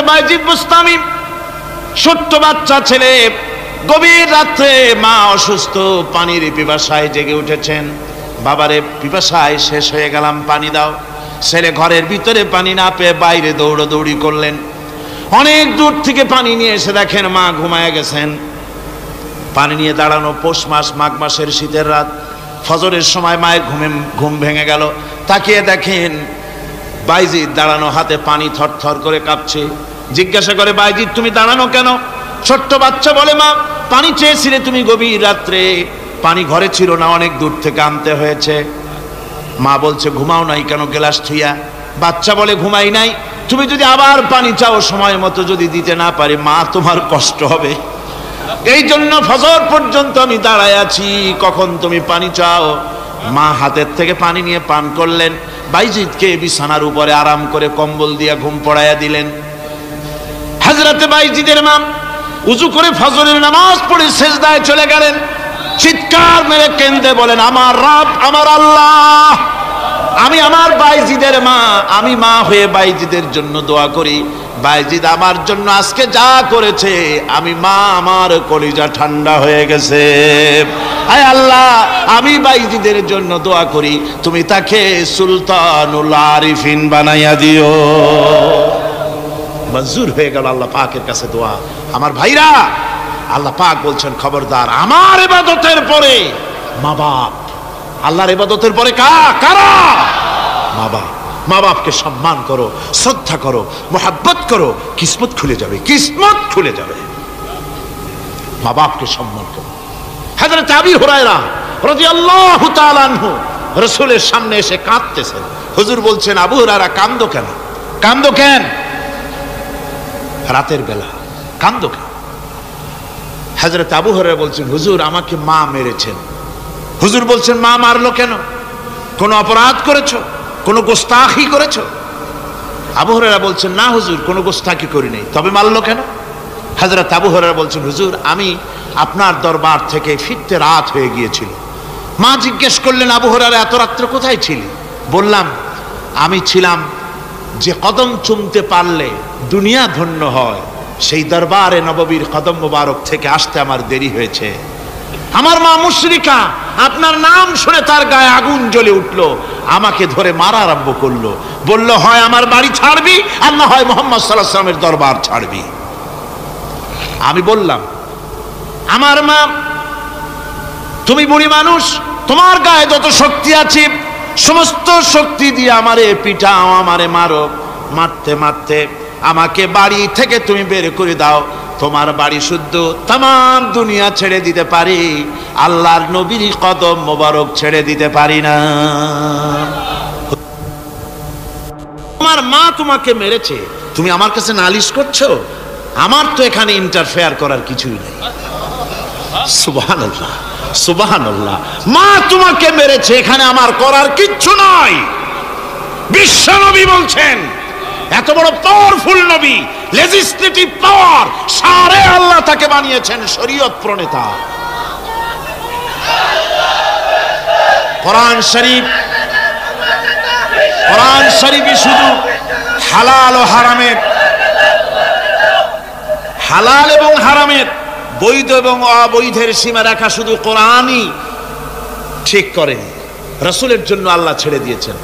বাইজিদ বুস্তামি, ছোট্ট বাচ্চা ছেলে, গভীর রাত্রে মা অসুস্থ, পানির পিপাসায় জেগে উঠেছেন। বাবারে পিপাসায় শেষ হয়ে গেলাম, পানি দাও। ছেলে ঘরের ভিতরে পানি না পেয়ে বাইরে দৌড়াদৌড়ি করলেন। অনেক দূর থেকে পানি নিয়ে এসে দেখেন মা ঘুমায় গেছেন। পানি নিয়ে দাঁড়ানো, পৌষ মাস, মাঘ মাসের শীতের রাত, ফজরের সময় মায়ের ঘুম ভেঙে গেল। তাকিয়ে দেখেন বাইজিদ দাঁড়ানো, হাতে পানি থরথর করে কাঁপছে। জিজ্ঞাসা করে, বাইজিদ তুমি দাঁড়ানো কেন? ছোট্ট বাচ্চা বলে, মা পানি চেয়েছিলে তুমি গভীর রাত্রে, পানি ঘরে ছিল না, অনেক দূর থেকে আনতে হয়েছে। মা বলছে, ঘুমাও নাই কেন গ্লাস থুইয়া? বাচ্চা বলে, ঘুমাই নাই, তুমি যদি আবার পানি চাও সময় মতো যদি দিতে না পারি মা তোমার কষ্ট হবে, এই জন্য ফজর পর্যন্ত আমি দাঁড়ায় আছি, কখন তুমি পানি চাও। মা হাতের থেকে পানি নিয়ে পান করলেন। বাইজিদকে বিছানার উপরে আরাম করে কম্বল দিয়ে ঘুম পড়াইয়া দিলেন। হযরতে বাইজিদের মা উযু করে ফজরের নামাজ পড়ে সিজদায় চলে গেলেন। চিৎকার মেরে কেঁদে বলেন, আমার রব, আমার আল্লাহ, আমি আমার বাইজিদের মা, আমি মা হয়ে বাইজিদের জন্য দোয়া করি। বাইজিদ আমার জন্য আজকে যা করেছে, আমি মা, আমার কলিজা ঠান্ডা হয়ে গেছে। আয় আল্লাহ, আমি বাইজিদের জন্য দোয়া করি, তুমি তাকে সুলতানুল আরিফিন বানাইয়া দিও। মঞ্জুর হয়ে গেল আল্লাহ পাকের কাছে দোয়া। আমার ভাইরা, আল্লাহ পাক বলছেন, খবরদার আমার ইবাদতের পরে মা বাপ, আল্লাহর ইবাদতের পরে কারা? মা বাপ। মা বাপকে সম্মান করো, শ্রদ্ধা করো, মোহাব্বত করো, কিসমত খুলে যাবে, কিসমত খুলে যাবে। মা বাপকে সম্মান করো। হযরত আবু হুরায়রা রাদিয়াল্লাহু তাআলা আনহু রাসূলের সামনে এসে কাঁদতেছেন। হুজুর বলছেন, আবু হুরায়রা কাঁদো কেন? কাঁদো কেন? রাতের বেলা কাঁদো কেন? হযরত আবু হুরায়রা বলছেন, হুজুর আমাকে মা মেরেছেন। হুজুর বলছেন, মা মারলো কেন? কোন অপরাধ করেছো? কোন গোস্তাখি করেছো? আবু হুরায়রা বলছেন, না হুজুর, কোন গোস্তাখি করি নাই, তবে মারলো কেন? হযরত আবু হুরায়রা বলছেন, হুজুর আমি আপনার দরবার থেকে ফিরতে রাত হয়ে গিয়েছিল। মা জিজ্ঞেস করলেন, আবু হুরায়রা এত রাত্রে কোথায় ছিলি? বললাম, আমি ছিলাম যে কদম চুমতে পারলে দুনিয়া ধন্য হয়, সেই দরবারে নববীর কদম মোবারক থেকে আসতে আমার দেরি হয়েছে। আমার মা মুশরিকা, আপনার নাম শুনে তার গায়ে আগুন জ্বলে উঠলো, আমাকে ধরে মারা আরম্ভ করলো। বলল, হয় আমার বাড়ি ছাড়বি, আর না হয় মুহাম্মদ সাল্লাল্লাহু আলাইহি ওয়াসাল্লামের দরবার ছাড়বি। আমি বললাম, আমার মা, তুমি বুড়ি মানুষ, তোমার গায়ে যত শক্তি আছে সমস্ত শক্তি দিয়ে আমারে পিটাও, আমারে মারো। মারতে মারতে আমাকে বাড়ি থেকে তুমি বের করে দাও। তোমার বাড়ি শুদ্ধ, তাম দুনিয়া ছেড়ে দিতে পারি, আল্লাহর নবীর কদম মোবারক ছেড়ে দিতে পারি না। তোমার মা তোমাকে মেরেছে, তুমি আমার কাছে নালিশ করছো? আমার তো এখানে ইন্টারফেয়ার করার কিছুই নেই। সুবহানাল্লাহ, সুবহানাল্লাহ। মা তোমাকে মেরেছে, এখানে আমার করার কিচ্ছু নাই। বিশ্বনবী বলছেন, এত বড় পাওয়ারফুল নবী, লেজিসলেটিভ পাওয়ার, সারে আল্লাহ তাকে বানিয়েছেন শরীয়ত প্রণেতা। কোরআন শরীফে শুধু হালাল ও হারামের, হালাল এবং হারামের, বৈধ এবং অবৈধের সীমা রেখা শুধু কোরআনই ঠিক করেন, রাসূলের জন্য আল্লাহ ছেড়ে দিয়েছেন।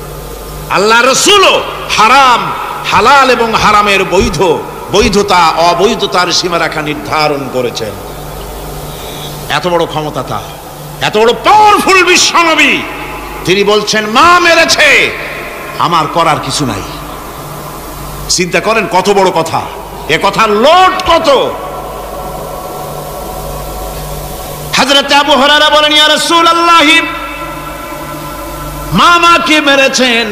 আল্লাহ রাসূলও হারাম, হালাল এবং হারামের বৈধতা অবৈধতার সীমারেখা নির্ধারণ করেছেন। এত বড় ক্ষমতা তার, এত বড় পাওয়ারফুল বিশ্বনবী, তিনি বলছেন মা মেরেছে, আমার করার কিছু নাই। চিন্তা করেন কত বড় কথা, এ কথার লোড কত। হযরত আবু হুরায়রা বলেন, ইয়া রাসূলুল্লাহ, মা মাকে মেরেছেন,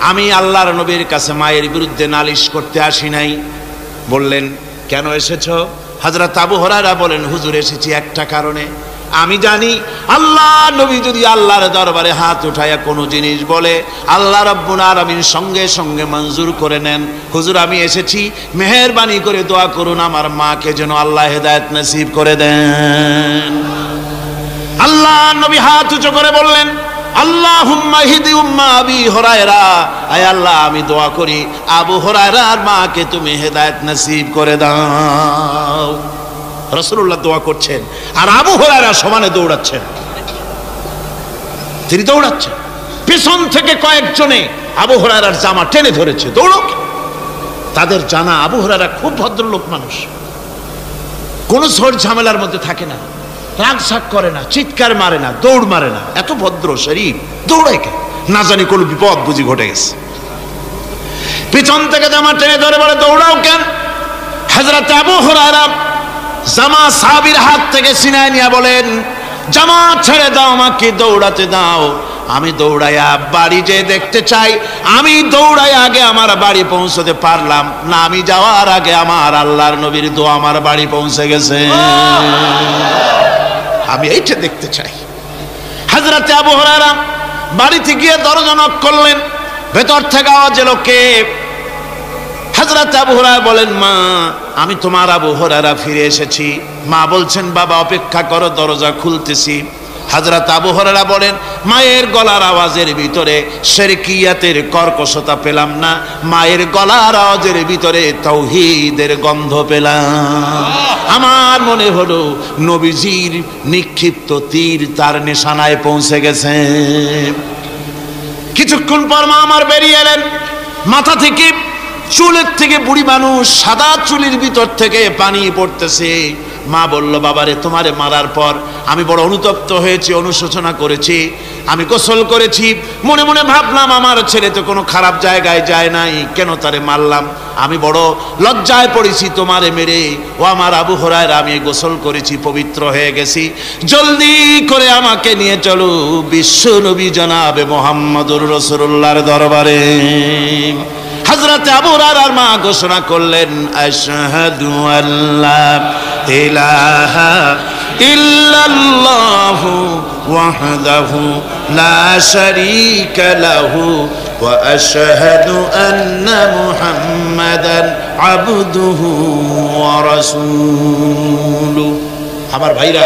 আমি আল্লাহর নবীর কাছে মায়ের বিরুদ্ধে নালিশ করতে আসি নাই। বললেন, কেন এসেছো? হযরত আবু হুরায়রা বলেন, হুজুর এসেছি একটা কারণে, আমি জানি আল্লাহ নবী যদি আল্লাহর দরবারে হাত উঠায়া কোনো জিনিস বলে, আল্লাহ রাব্বুল আলামিন সঙ্গে সঙ্গে মঞ্জুর করে নেন। হুজুর আমি এসেছি, মেহেরবানি করে দোয়া করুন আমার মাকে যেন আল্লাহ হেদায়েত নসিব করে দেন। আল্লাহ নবী হাত উঁচু করে বললেন, আল্লাহুম্মা হিদি উম্মা আবি হুরায়রা, আয় আল্লাহ আমি দোয়া করি আবু হুরায়রার মাকে তুমি হেদায়েত নসিব করে দাও। রাসূলুল্লাহ দোয়া করছেন আর আবু হুরায়রা সমানে দৌড়াচ্ছেন, তিনি দৌড়াচ্ছেন, পেছন থেকে কয়েকজনে আবু হুরায়রার জামা টেনে ধরেছে, দৌড়ো। তাদের জানা আবু হুরায়রা খুব ভদ্রলোক মানুষ, কোন ঝড় ঝামেলার মধ্যে থাকে না, রাগ শাক করে না, চিৎকার মারে না, দৌড় মারে না, এত ভদ্র শরীর, দৌড়ায় কেন? না জানি কোন বিপদ বুঝি ঘটে গেছে। পিছন থেকে জামা টেনে ধরে বলে দৌড়াও কেন? হযরত আবু হুরায়রা জামা সাহাবীর হাত থেকে ছিনায় নিয়ে বলেন, জামা ছেড়ে দাও, আমাকে দৌড়াতে দাও, আমি দৌড়াইয়া বাড়ি যে দেখতে চাই, আমি দৌড়াই আগে আমার বাড়ি পৌঁছতে পারলাম না, আমি যাওয়ার আগে আমার আল্লাহর নবীর দোয়া আমার বাড়ি পৌঁছে গেছে, আমি এইটা দেখতে চাই। হযরত আবু হুরায়রা বাড়িতে গিয়ে দরজা নক করলেন, ভেতর থেকে আওয়াজ এলো কে? হযরত আবু হুরায়রা বলেন, মা আমি তোমার আবু হুরায়রা ফিরে এসেছি। মা বলছেন, বাবা অপেক্ষা করো, দরজা খুলতেছি। হযরত আবু হুরায়রা বলেন, মায়ের গলার আওয়াজের ভিতরে শিরকিয়াতের কর্কশতা পেলাম না, মায়ের গলার আওয়াজের ভিতরে তাওহীদের গন্ধ পেলাম। আমার মনে হলো নবীজির নিক্ষিপ্ত তীর তার নিশানায় পৌঁছে গেছে। কিছুক্ষণ পর মা আমার বেরিয়ে এলেন, মাথা থেকে চুলের থেকে বুড়ি মানুষ, সাদা চুলের ভিতর থেকে পানি পড়তেছে। মা বলল, বাবারে তোমারে মারার পর আমি বড় অনুতপ্ত হয়েছি, অনুশোচনা করেছি, আমি গোসল করেছি, মনে মনে ভাবলাম আমার ছেলে তো কোনো খারাপ জায়গায় যায় নাই, কেন তারে মারলাম, আমি বড় লজ্জায় পড়েছি তোমারে মেরে। ও আমার আবু হুরায়রা, আমি গোসল করেছি, পবিত্র হয়ে গেছি, জলদি করে আমাকে নিয়ে চলো বিশ্ব নবী জনাবে মুহাম্মদুর রাসূলুল্লাহর দরবারে। হযরত আবু হুরায়রার মা ঘোষণা করলেন, আশহাদু আল্লা ইলাহা ইল্লাল্লাহু ওয়াহদাহু লা শারীকা লাহু ওয়া আশহাদু আন্না মুহাম্মাদান আবদুহু ওয়া রাসূলুহু। আমার ভাইরা,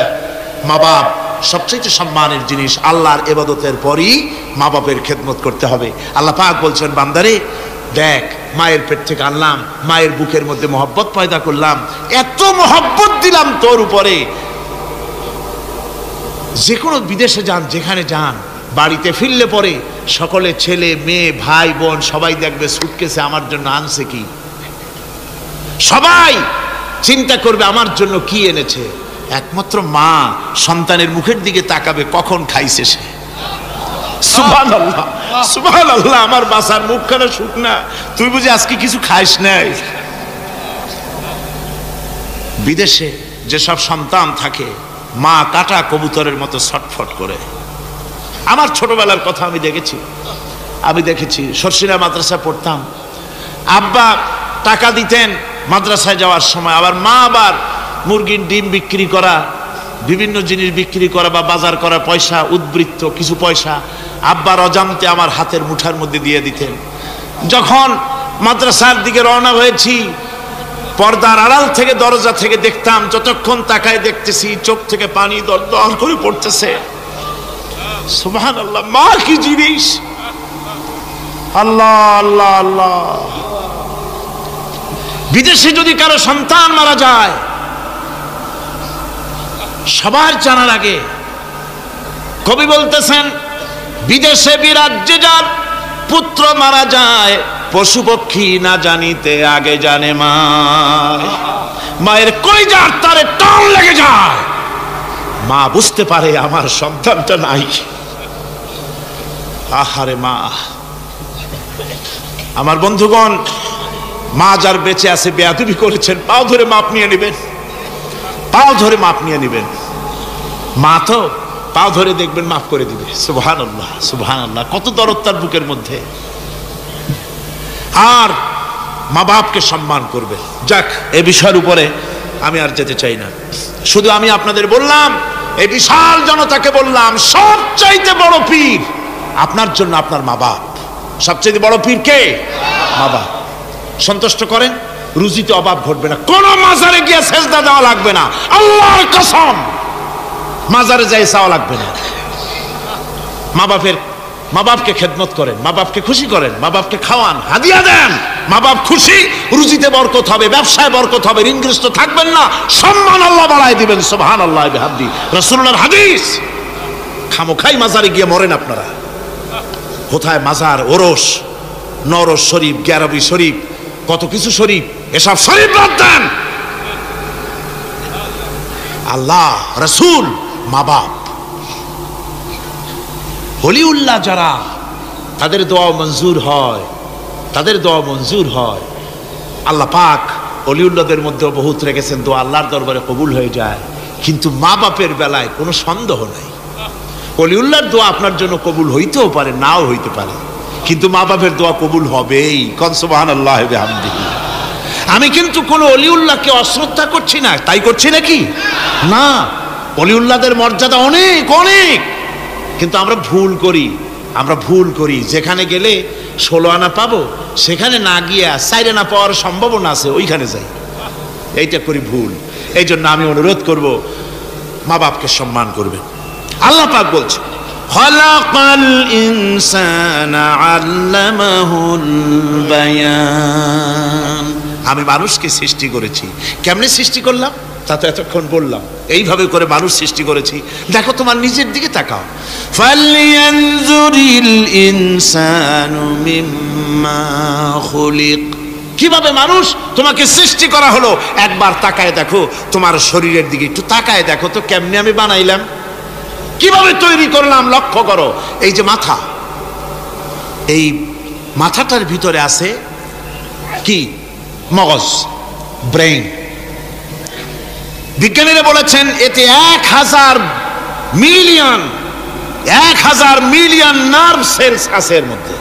মা বাপ সবচেয়ে সম্মানের জিনিস। আল্লাহর ইবাদতের পরই মা বাপের খেদমত করতে হবে। আল্লাহ পাক বলছেন, বান্দারে দেখ, মায়ের পেট থেকে আনলাম, মায়ের বুকের মধ্যে মহব্বত পয়দা করলাম, এত মহব্বত দিলাম তোর উপরে, যে কোনো বিদেশে যান, যেখানে যান, বাড়িতে ফিরলে পরে সকলে ছেলে মেয়ে ভাই বোন সবাই দেখবে সুটকেসে আমার জন্য আনছে কি, সবাই চিন্তা করবে আমার জন্য কি এনেছে। একমাত্র মা সন্তানের মুখের দিকে তাকাবে কখন খাইছে সে। সুবহানাল্লাহ, সুবহানাল্লাহ, আমার বাসার মুখখানা শুকনা, তুই বুঝি আজকে কিছু খাইস নাই। বিদেশে যেসব সন্তান থাকে, মা কাটা কবুতরের মতো ছটফট করে। আমার ছোটবেলার কথা আমি দেখেছি, সরসিনা মাদ্রাসায় পড়তাম, আব্বা টাকা দিতেন মাদ্রাসায় যাওয়ার সময়, আবার মা আবার মুরগির ডিম বিক্রি করা, বিভিন্ন জিনিস বিক্রি করা বা বাজার করার পয়সা, উদ্বৃত্ত কিছু পয়সা আব্বার অজান্তে আমার হাতের মুঠার মধ্যে দিয়ে দিতেন। যখন মাদ্রাসার দিকে রওনা হয়েছি, পর্দার আড়াল থেকে দরজা থেকে দেখতাম, যতক্ষণ তাকায় দেখতেছি চোখ থেকে পানি দরদর করে পড়তেছে। সুবহানাল্লাহ, মা কি জিনিস! আল্লাহ আল্লাহ আল্লাহ। বিদেশে যদি কারো সন্তান মারা যায়, সবার জানার আগে কবি বলতেছেন, বিদেশে বিরাজ্যে যার পুত্র মারা যায়, পশু পক্ষী না জানিতে আগে জানে মা। মায়ের কলিজার তারে টান লেগে যায়, মা বুঝতে পারে আমার সন্তানটা নাই। আহারে মা! আমার বন্ধুগণ, মা যার বেঁচে আছে বেয়াদবি করেছেন, পাও ধরে মাপ নিয়ে নেবেন, পাও ধরে মাপ নিয়ে নেবেন। মা তো পাও ধরে দেখবেন মাফ করে দিবে। সুবহানাল্লাহ, সুবহানাল্লাহ, কত দরদ তার বুকের মধ্যে। আর মা বাপকে সম্মান করবে। যাক, এই বিষয়ের উপরে আমি আর যেতে চাই না, শুধু আমি আপনাদের বললাম, এই বিশাল জনতাকে বললাম, সবচাইতে বড় পীর আপনার জন্য আপনার মা বাপ। সবচাইতে বড় পীর কে? মা বাপ। সন্তুষ্ট করেন, রুজিতে অভাব ঘটবে না, কোন মাজারে গিয়ে সেজদা দেওয়া লাগবে না, আল্লাহর কসম, মাজারে যাই চাওয়া লাগবে না। মা বাপকে খেদমত করেন, মা বাপকে খুশি করেন, মা বাপকে খাওয়ান, হাদিয়া দেন, মা বাপ খুশি, রুজিতে বরকত হবে, ব্যবসায় বরকত হবে, ঋণগ্রস্ত থাকবেন না, সম্মান আল্লাহ বাড়ায় দিবেন। সুবহানাল্লাহ বিহামদি, রাসূলুল্লাহর হাদিস। খামোখাই মাজারে গিয়ে মরেন আপনারা। কোথায় মাজার, ওরস, নরস শরীফ, গ্যারবি শরীফ, কত কিছু শরীফ, এসব শরীফ বাদ দেন। আল্লাহ, রাসূল, মা বাপ, ওলিউল্লাহ যারা, তাদের দোয়া মঞ্জুর হয়, তাদের দোয়া মঞ্জুর হয়। আল্লাহ পাক ওলিউল্লাহদের মধ্যেও বহুত রেখেছেন, দোয়া আল্লাহর দরবারে কবুল হয়ে যায়। কিন্তু মা বাপের বেলায় কোনো সন্দেহ নাই, ওলিউল্লাহর দোয়া আপনার জন্য কবুল হইতেও পারে, নাও হইতে পারে, কিন্তু মা বাপের দোয়া কবুল হবেই। কোন সুবহানাল্লাহ বিহামদিহি। আমি কিন্তু কোনো ওলিউল্লাহকে অশ্রদ্ধা করছি না, তাই করছি নাকি? না, ওলিউল্লাহদের মর্যাদা অনেক অনেক, কিন্তু আমরা ভুল করি। যেখানে গেলে 16 আনা পাবো, সেখানে না গিয়ে 4 আনা পাওয়ার সম্ভাবনা আছে, ওইখানে যাই, এইটা করি ভুল। এই জন্য আমি অনুরোধ করব, মা বাপকে সম্মান করবেন। আল্লাহ পাক বলছে, খালাকাল ইনসানা আল্লামাহুল বায়ান। আমি মানুষকে সৃষ্টি করেছি। কেমনে সৃষ্টি করলাম তা তো এতক্ষণ বললাম। এইভাবে করে মানুষ সৃষ্টি করেছি। দেখো, তোমার নিজের দিকে তাকাও। ফালইয়ানজুরিল ইনসানু মিম্মা খুলিক। কিভাবে মানুষ তোমাকে সৃষ্টি করা হলো, একবার তাকায় দেখো, তোমার শরীরের দিকে একটু তাকায় দেখো তো, কেমনে আমি বানাইলাম, কিভাবে তৈরি করলাম, লক্ষ্য করো। এই যে মাথা, এই মাথাটার ভিতরে আছে কি? মগজ, ব্রেইন। বিজ্ঞানীরা বলেছেন এতে 1000 মিলিয়ন নার্ভ সেলস আছে এর মধ্যে।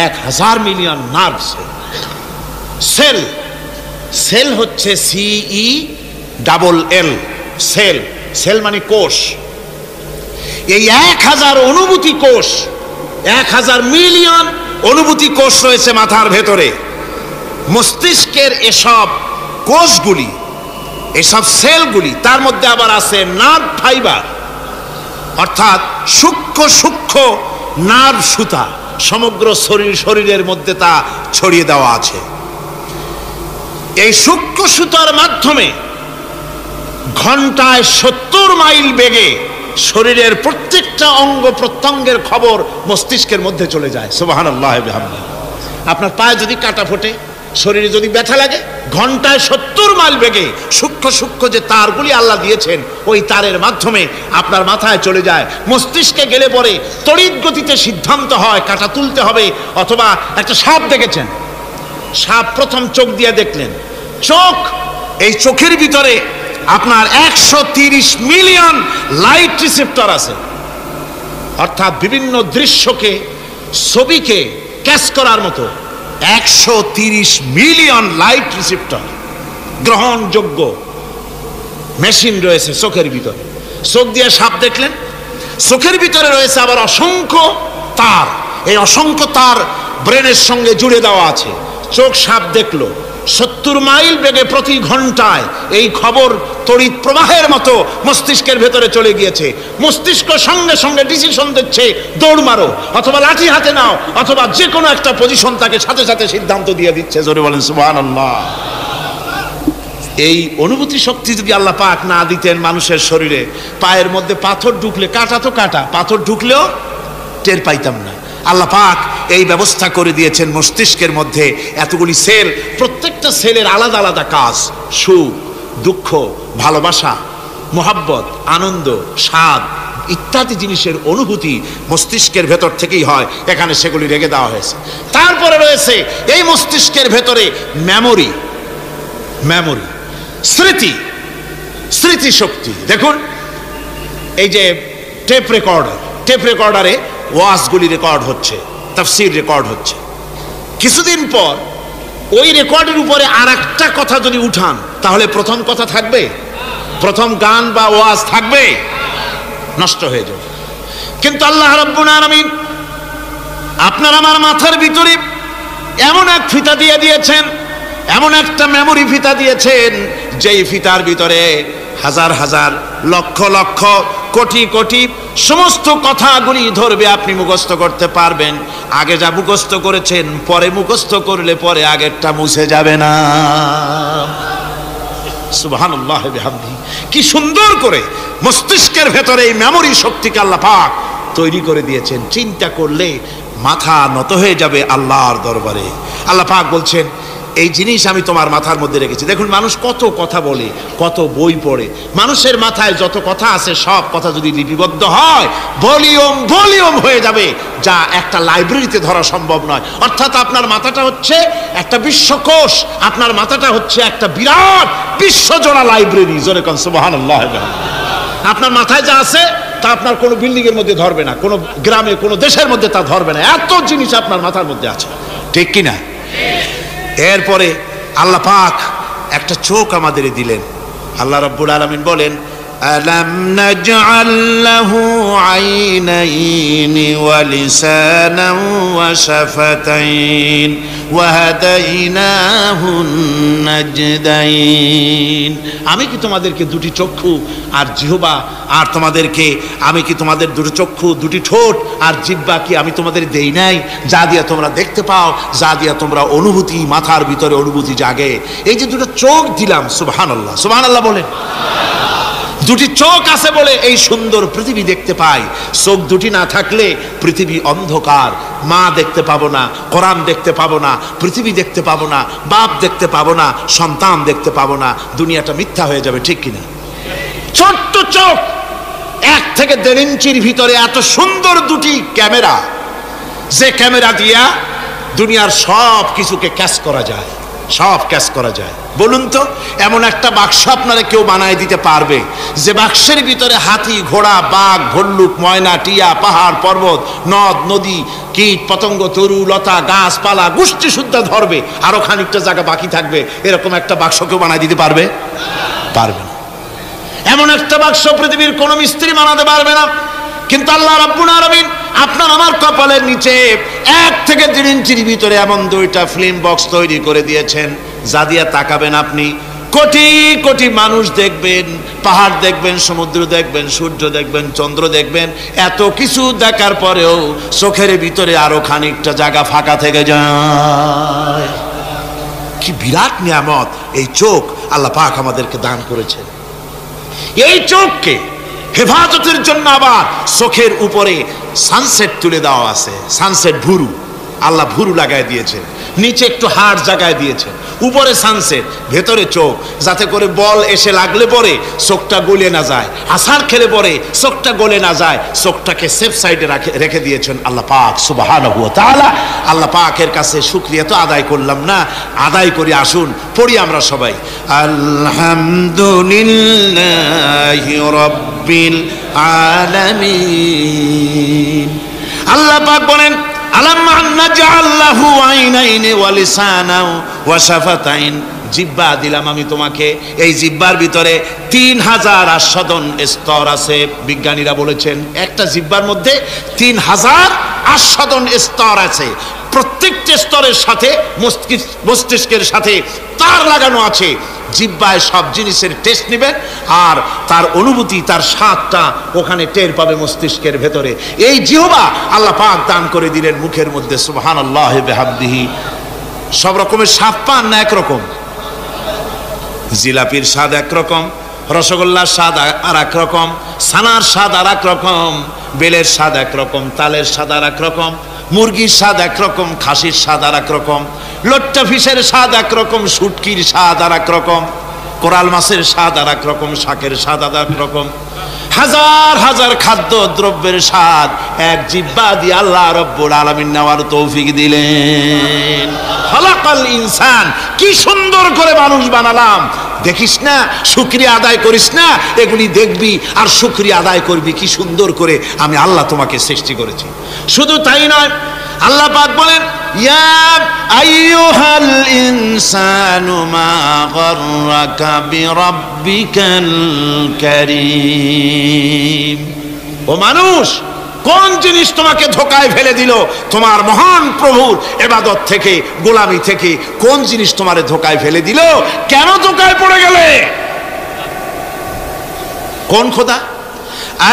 1000 মিলিয়ন নার্ভ সেল। সেল হচ্ছে CELL, সেল। সেল মানে কোষ। এই 1000 অনুভূতি কোষ, 1000 মিলিয়ন অনুভূতি কোষ রয়েছে মাথার ভেতরে। মস্তিষ্কের এসব কোষগুলি, এসব সেলগুলি, তার মধ্যে আবার আছে নার্ভ ফাইবার, অর্থাৎ সূক্ষ্ম নার্ভ সুতা, সমগ্র শরীরের মধ্যে তা ছড়িয়ে দেওয়া আছে। এই সূক্ষ্ম সুতার মাধ্যমে ঘন্টায় 70 মাইল বেগে শরীরের প্রত্যেকটা অঙ্গ প্রত্যঙ্গের খবর মস্তিষ্কের মধ্যে চলে যায়। সুবহানাল্লাহ বিহামদিহি। আপনার পায়ে যদি কাটা ফোটে, শরীরে যদি ব্যথা লাগে, ঘন্টায় 70 মাইল বেগে সূক্ষ্ম যে তারগুলি আল্লাহ দিয়েছেন, ওই তারের মাধ্যমে আপনার মাথায় চলে যায়। মস্তিষ্কে গেলে পরে তড়িৎ গতিতে সিদ্ধান্ত হয় কাটা তুলতে হবে, অথবা একটা সাপ দেখেছেন, সাপ প্রথম চোখ দিয়ে দেখলেন, চোখ, এই চোখের ভিতরে আপনার 130 মিলিয়ন লাইট রিসেপ্টর আছে, অর্থাৎ বিভিন্ন দৃশ্যকে, ছবিকে ক্যাচ করার মতো 130 মিলিয়ন লাইট রিসেপ্টর, গ্রহণযোগ্য মেশিন রয়েছে চোখের ভিতরে। চোখ দিয়ে সাপ দেখলেন, চোখের ভিতরে রয়েছে আবার অসংখ্য তার। এই অসংখ্য তার ব্রেনের সঙ্গে জুড়ে দেওয়া আছে। চোখ সাপ দেখলো, 70 মাইল বেগে প্রতি ঘন্টায় এই খবর তড়িৎ প্রবাহের মতো মস্তিষ্কের ভেতরে চলে গিয়েছে। মস্তিষ্ক সঙ্গে সঙ্গে ডিসিশন দিচ্ছে, দৌড় মারো, অথবা লাঠি হাতে নাও, অথবা যে কোনো একটা পজিশন তাকে সাথে সাথে সিদ্ধান্ত দিয়ে দিচ্ছে। জোরে বলেন সুবহানাল্লাহ। এই অনুভূতি শক্তি যদি আল্লাহ পাক না দিতেন মানুষের শরীরে, পায়ের মধ্যে পাথর ঢুকলে, কাটা তো কাটা, পাথর ঢুকলেও টের পাইতাম না। আল্লাহ পাক এই ব্যবস্থা করে দিয়েছেন মস্তিষ্কের মধ্যে এতগুলি সেল, প্রত্যেকটা সেলের আলাদা আলাদা কাজ। সুখ, দুঃখ, ভালোবাসা, মোহাব্বত, আনন্দ, স্বাদ ইত্যাদি জিনিসের অনুভূতি মস্তিষ্কের ভেতর থেকেই হয়। এখানে সেগুলি রেখে দেওয়া হয়েছে। তারপরে রয়েছে এই মস্তিষ্কের ভেতরে মেমোরি, স্মৃতি শক্তি। দেখুন, এই যে টেপ রেকর্ডারে ওয়াজগুলি রেকর্ড হচ্ছে, তাফসীর রেকর্ড হচ্ছে। কিছুদিন পর ওই রেকর্ডের উপরে আরেকটা কথা যদি উঠান, তাহলে প্রথম কথা থাকবে? প্রথম গান বা ওয়াজ থাকবে? নষ্ট হয়ে যাবে। কিন্তু আল্লাহ রাব্বুল আলামিন আপনার আমার মাথার ভিতরে এমন এক ফিতা দিয়ে দিয়েছেন, এমন একটা মেমোরি ফিতা দিয়েছেন যেই ফিতার ভিতরে হাজার হাজার লক্ষ লক্ষ কোটি কোটি সমস্ত কথাগুলি ধরবে, আপনি মুখস্থ করতে পারবেন। আগে যা মুখস্থ করেছেন পরে মুখস্থ করলে পরে আগেরটা মুছে যাবে না। সুবহানাল্লাহ বিহামদিহি। কি সুন্দর করে মস্তিষ্কের ভেতরে এই মেমোরি শক্তিকে আল্লাহ পাক তৈরি করে দিয়েছেন। চিন্তা করলে মাথা নত হয়ে যাবে আল্লাহর দরবারে। আল্লাহ পাক বলছেন এই জিনিস আমি তোমার মাথার মধ্যে রেখেছি। দেখুন মানুষ কত কথা বলে, কত বই পড়ে, মানুষের মাথায় যত কথা আছে সব কথা যদি লিপিবদ্ধ হয় ভলিউম ভলিউম হয়ে যাবে, যা একটা লাইব্রেরিতে ধরা সম্ভব নয়। অর্থাৎ আপনার মাথাটা হচ্ছে একটা বিশ্বকোষ, আপনার মাথাটা হচ্ছে একটা বিরাট বিশ্বজোড়া লাইব্রেরি। জোরে কোন সুবহানাল্লাহ। আপনার মাথায় যা আছে তা আপনার কোনো বিল্ডিং এর মধ্যে ধরবে না, কোনো গ্রামে কোনো দেশের মধ্যে তা ধরবে না, এত জিনিস আপনার মাথার মধ্যে আছে, ঠিক কিনা? এরপরে আল্লাহ পাক একটা চোখ আমাদের দিলেন। আল্লাহ রাব্বুল আলামিন বলেন আলাম নাজআল লাহু আইনাইনি ওয়া লিসানান ওয়া শাফাতাইন ওয়া হাদাইনাহুন নাজদাইন। আমি কি তোমাদেরকে দুটি চক্ষু আর জিহ্বা, আর তোমাদেরকে আমি কি তোমাদের দুটি চক্ষু দুটি ঠোঁট আর জিহ্বা কি আমি তোমাদের দেই নাই, যা দিয়া তোমরা দেখতে পাও, যা দিয়া তোমরা অনুভূতি, মাথার ভিতরে অনুভূতি জাগে। এই যে দুটো চোখ দিলাম, সুবহানাল্লাহ সুবহানাল্লাহ বলেন। দুটি চোখ আছে বলে এই সুন্দর পৃথিবী দেখতে পাই। চোখ দুটি না থাকলে পৃথিবী অন্ধকার, মা দেখতে পাবো না, কোরআন দেখতে পাবো না, পৃথিবী দেখতে পাবো না, বাপ দেখতে পাবো না, সন্তান দেখতে পাবো না, দুনিয়াটা মিথ্যা হয়ে যাবে, ঠিক কিনা? ছোট্ট চোখ, 1 থেকে 1.5 ইঞ্চির ভিতরে এত সুন্দর দুটি ক্যামেরা, যে ক্যামেরা দিয়া দুনিয়ার সব কিছুকে ক্যাচ করা যায়, সব ক্যাচ করা যায়। বলুন তো এমন একটা বাক্স আপনারা কেউ বানায় দিতে পারবে যে বাক্সের ভিতরে হাতি, ঘোড়া, বাঘ, ভল্লুক, ময়না, টিয়া, পাহাড়, পর্বত, নদ, নদী, কীট, পতঙ্গ, তরু, লতা, গাছপালা গোষ্ঠী সুদ্ধা ধরবে, আরো খানিকটা জায়গা বাকি থাকবে, এরকম একটা বাক্স কেউ বানায় দিতে পারবে? পারবে না। এমন একটা বাক্স পৃথিবীর কোন মিস্ত্রি বানাতে পারবে না। কিন্তু আল্লাহ রাব্বুল আলামিন আপনার আমার কপালের নিচে 1 থেকে 1.5 ইঞ্চির ভিতরে এমন 2টা ফিল্ম বক্স তৈরি করে দিয়েছেন, যা দিয়া তাকাবেন আপনি কোটি কোটি মানুষ দেখবেন, পাহাড় দেখবেন, সমুদ্র দেখবেন, সূর্য দেখবেন, চন্দ্র দেখবেন। এত কিছু দেখার পরেও চোখের ভিতরে আরো খানিকটা জায়গা ফাঁকা থেকে যায়। কি বিরাট নিয়ামত এই চোখ আল্লাহ পাক আমাদেরকে দান করেছেন। এই চোখকে হেফাজতের জন্য আবার চোখের উপরে সানসেট তুলে দেওয়া আছে। সানসেট ভুরু, আল্লাহ ভুরু লাগায় দিয়েছেন, নিচে একটু হাড় জায়গায় দিয়েছেন, উপরে সানসেট, ভেতরে চোখ, যাতে করে বল এসে লাগলে পরে চোখটা গলে না যায়, আছাড় খেলে পরে চোখটা গলে না যায়, চোখটাকে সেফ সাইডে রেখে দিয়েছেন আল্লাহ পাক সুবহানাহু ওয়া তাআলা। আল্লাহ পাকের কাছে শুকরিয়া তো আদায় করলাম না, আদায় করি। আসুন পড়ি আমরা সবাই আলহামদুলিল্লাহি রাব্বিল আলামিন। আল্লাহ পাক বলেন আলাম নাজআল লাহু আইনাইনি ওয়া লিসানান ওয়া শাফাতাইন। জিহ্বা দিলাম আমি তোমাকে, এই জিহ্বার ভিতরে 3000 আস্বাদন স্তর আছে। বিজ্ঞানীরা বলেছেন একটা জিহ্বার মধ্যে 3000 আস্বাদন স্তর আছে। প্রত্যেকটা স্তরের সাথে মস্তিষ্কের সাথে তার লাগানো আছে। জিহ্বায় সব জিনিসের টেস্ট নেবেন আর তার অনুভূতি, তার স্বাদটা ওখানে টের পাবে মস্তিষ্কের ভেতরে। এই জিহ্বা আল্লাহ পাক দান করে দিলেন মুখের মধ্যে। সুবহানাল্লাহ বিহামদিহি। সব রকমের স্বাদ পান না একরকম? জিলাপির স্বাদ একরকম, রসগোল্লার স্বাদ আর এক রকম, ছানার স্বাদ আর এক রকম, বেলের স্বাদ একরকম, তালের স্বাদ আর এক রকম, মুরগির স্বাদ একরকম, খাসির স্বাদ আর এক রকম, লট্টা ফিশের স্বাদ একরকম, শুটকির স্বাদ আর এক রকম, কোরাল মাছের স্বাদ আর এক রকম, শাকের স্বাদ আর এক রকম। হাজার হাজার খাদ্য দ্রব্যের স্বাদ এক জিহ্বা দিয়ে আল্লাহ রাব্বুল আলামিন নেওয়ার তৌফিক দিলেন। খালাকাল ইনসান, কি সুন্দর করে মানুষ বানালাম। দেখিস না, শুকরিয়া আদায় করিস না, এগুলি দেখবি আর শুকরিয়া আদায় করবি কি সুন্দর করে আমি আল্লাহ তোমাকে সৃষ্টি করেছি। শুধু তাই নয়, আল্লাহ পাক বলেন ইয়া আইয়ুহাল ইনসানু মা গাররাকা বিরাব্বিকাল কারীম। ও মানুষ, কোন জিনিস তোমাকে ধোকায় ফেলে দিল? তোমার মহান প্রভুর ইবাদত থেকে, গোলামি থেকে কোন জিনিস তোমারে ধোকায় ফেলে দিল? কেন ধোকায় পড়ে গেলে? কোন খোদা?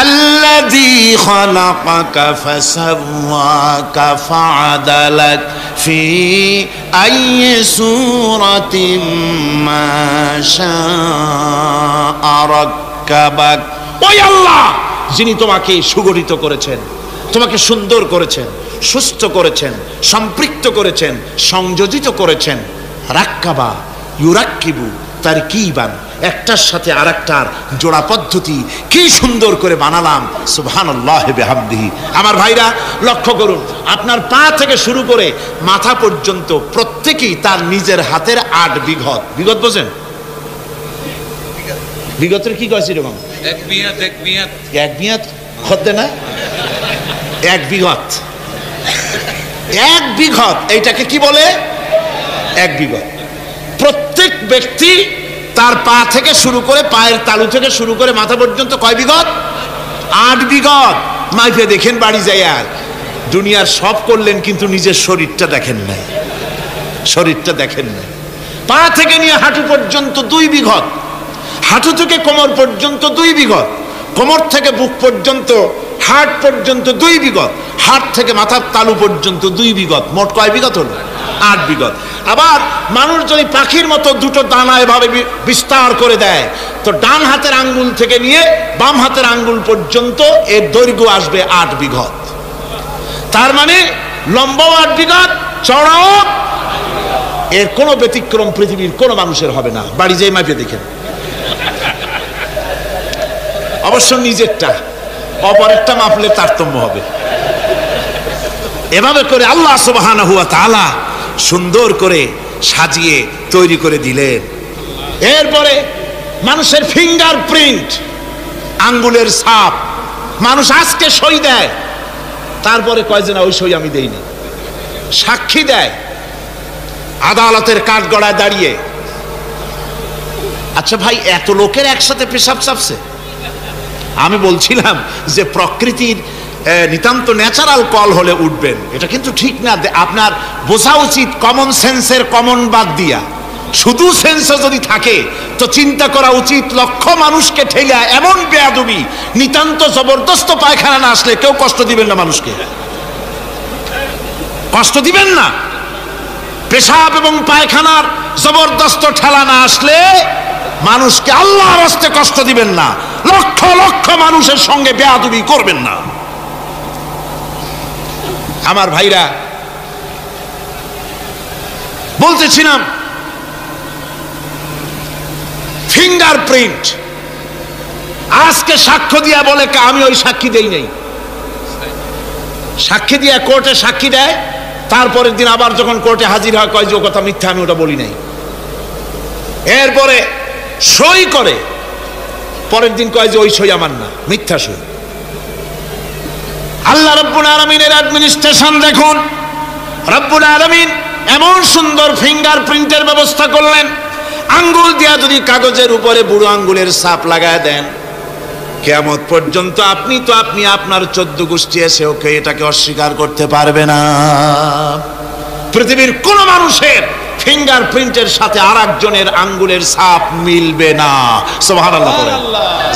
আল্লাযী খালাকাকা ফাসাওয়াকা ফাআদালাক ফি আইয়ি সূরাতিন মা শাআ রাক্কাবাক। ওই আল্লাহ যিনি তোমাকে সুগঠিত করেছেন, তোমাকে সুন্দর করেছেন, সুস্থ করেছেন, সম্পৃক্ত করেছেন, সংযোজিত করেছেন। রাক্কাবা ইউরাক্কিবু তারকিবান, একটার সাথে আরেকটার জোড়া পদ্ধতি কি সুন্দর করে বানালাম। সুবহানাল্লাহি বিহামদিহি। আমার ভাইরা লক্ষ্য করুন, আপনার পা থেকে শুরু করে মাথা পর্যন্ত প্রত্যেকেই তার নিজের হাতের 8 বিঘত। বিঘত বোঝেন? বিঘতের কি কয়েছে এরকম? এক বিঘত হতে না, 1 বিঘত। 1 বিঘত এইটাকে কি বলে? 1 বিঘত। প্রত্যেক ব্যক্তি তার পা থেকে শুরু করে, পায়ের তালু থেকে শুরু করে মাথা পর্যন্ত কয় বিঘত? 8 বিঘত। মাইফে দেখেন বাড়ি যায়। আর দুনিয়ার সব করলেন কিন্তু নিজের শরীরটা দেখেন নাই, শরীরটা দেখেন নাই। পা থেকে নিয়ে হাঁটু পর্যন্ত 2 বিঘত, হাঁটু থেকে কোমর পর্যন্ত 2 বিঘত, কোমর থেকে বুক পর্যন্ত, হাড় পর্যন্ত 2 বিঘত, হাড় থেকে মাথার তালু পর্যন্ত 2 বিঘত। মোট কয় বিঘত হল? 8 বিঘত। আবার মানুষ যদি পাখির মতো দুটো দানা এভাবে বিস্তার করে দেয়, তো ডান হাতের আঙ্গুল থেকে নিয়ে বাম হাতের আঙ্গুল পর্যন্ত এর দৈর্ঘ্য আসবে 8 বিঘত। তার মানে লম্বাও 8 বিঘত, চওড়াও। এর কোনো ব্যতিক্রম পৃথিবীর কোনো মানুষের হবে না। বাড়ি যেয়ে মাপে দেখেন। অবশ্য নিজেরটা, অপরেরটা মাপলে তারতম্য হবে। এভাবে করে আল্লাহ সুবহানাহু ওয়া তাআলা সুন্দর করে সাজিয়ে তৈরি করে দিলেন। এরপরে মানুষের ফিঙ্গারপ্রিন্ট, আঙ্গুলের ছাপ। মানুষ আজকে সই দেয়, তারপরে কয় যে না ওই সই আমি দেইনি। সাক্ষী দেয় আদালতের কাঠগড়ায় দাঁড়িয়ে। আচ্ছা ভাই, এত লোকের একসাথে পেশাব চাপছে। আমি বলছিলাম যে প্রকৃতির নিতান্ত ন্যাচারাল কল হলে উঠবেন, এটা কিন্তু ঠিক না। আপনার বোঝা উচিত কমন সেন্সের কমন বাদ দিয়া। শুধু সেন্স যদি থাকে তো চিন্তা করা উচিত লক্ষ মানুষকে ঠেলা এমন বেয়াদবি, নিতান্ত জবরদস্ত পায়খানা না আসলে কেউ কষ্ট দিবেন না, মানুষকে কষ্ট দিবেন না। পেশাব এবং পায়খানার জবরদস্ত ঠেলা না আসলে মানুষকে আল্লাহর রাস্তায় কষ্ট দিবেন না। লক্ষ লক্ষ মানুষের সঙ্গে বেয়াদবি করবেন না। আমার ভাইরা, বলতেছিলাম ফিঙ্গারপ্রিন্ট। আজকে সাক্ষ্য দিয়া বলে আমি ওই সাক্ষী দেই নাই। সাক্ষী দিয়া কোর্টে সাক্ষী দেয়, তারপরের দিন আবার যখন কোর্টে হাজির হয় কয় যে ও কথা মিথ্যা, আমি ওটা বলি নাই। এরপরে সই করে, পরের দিন কয় যে ওই সই আমার না, মিথ্যা সই। আল্লাহ রাব্বুল আলামিনের অ্যাডমিনিস্ট্রেশন দেখুন। রাব্বুল আলামিন এমন সুন্দর ফিঙ্গারপ্রিন্টের ব্যবস্থা করলেন, আঙ্গুল দিয়া যদি কাগজের উপরে বুড়ো আঙ্গুলের ছাপ লাগায় দেন, কিয়ামত পর্যন্ত আপনি আপনার 14 গোষ্ঠী এসে ওকে এটাকে অস্বীকার করতে পারবে না। পৃথিবীর কোন মানুষের ফিঙ্গারপ্রিন্টের সাথে আরেকজনের আঙ্গুলের ছাপ মিলবে না। সুবহানাল্লাহ বলেন,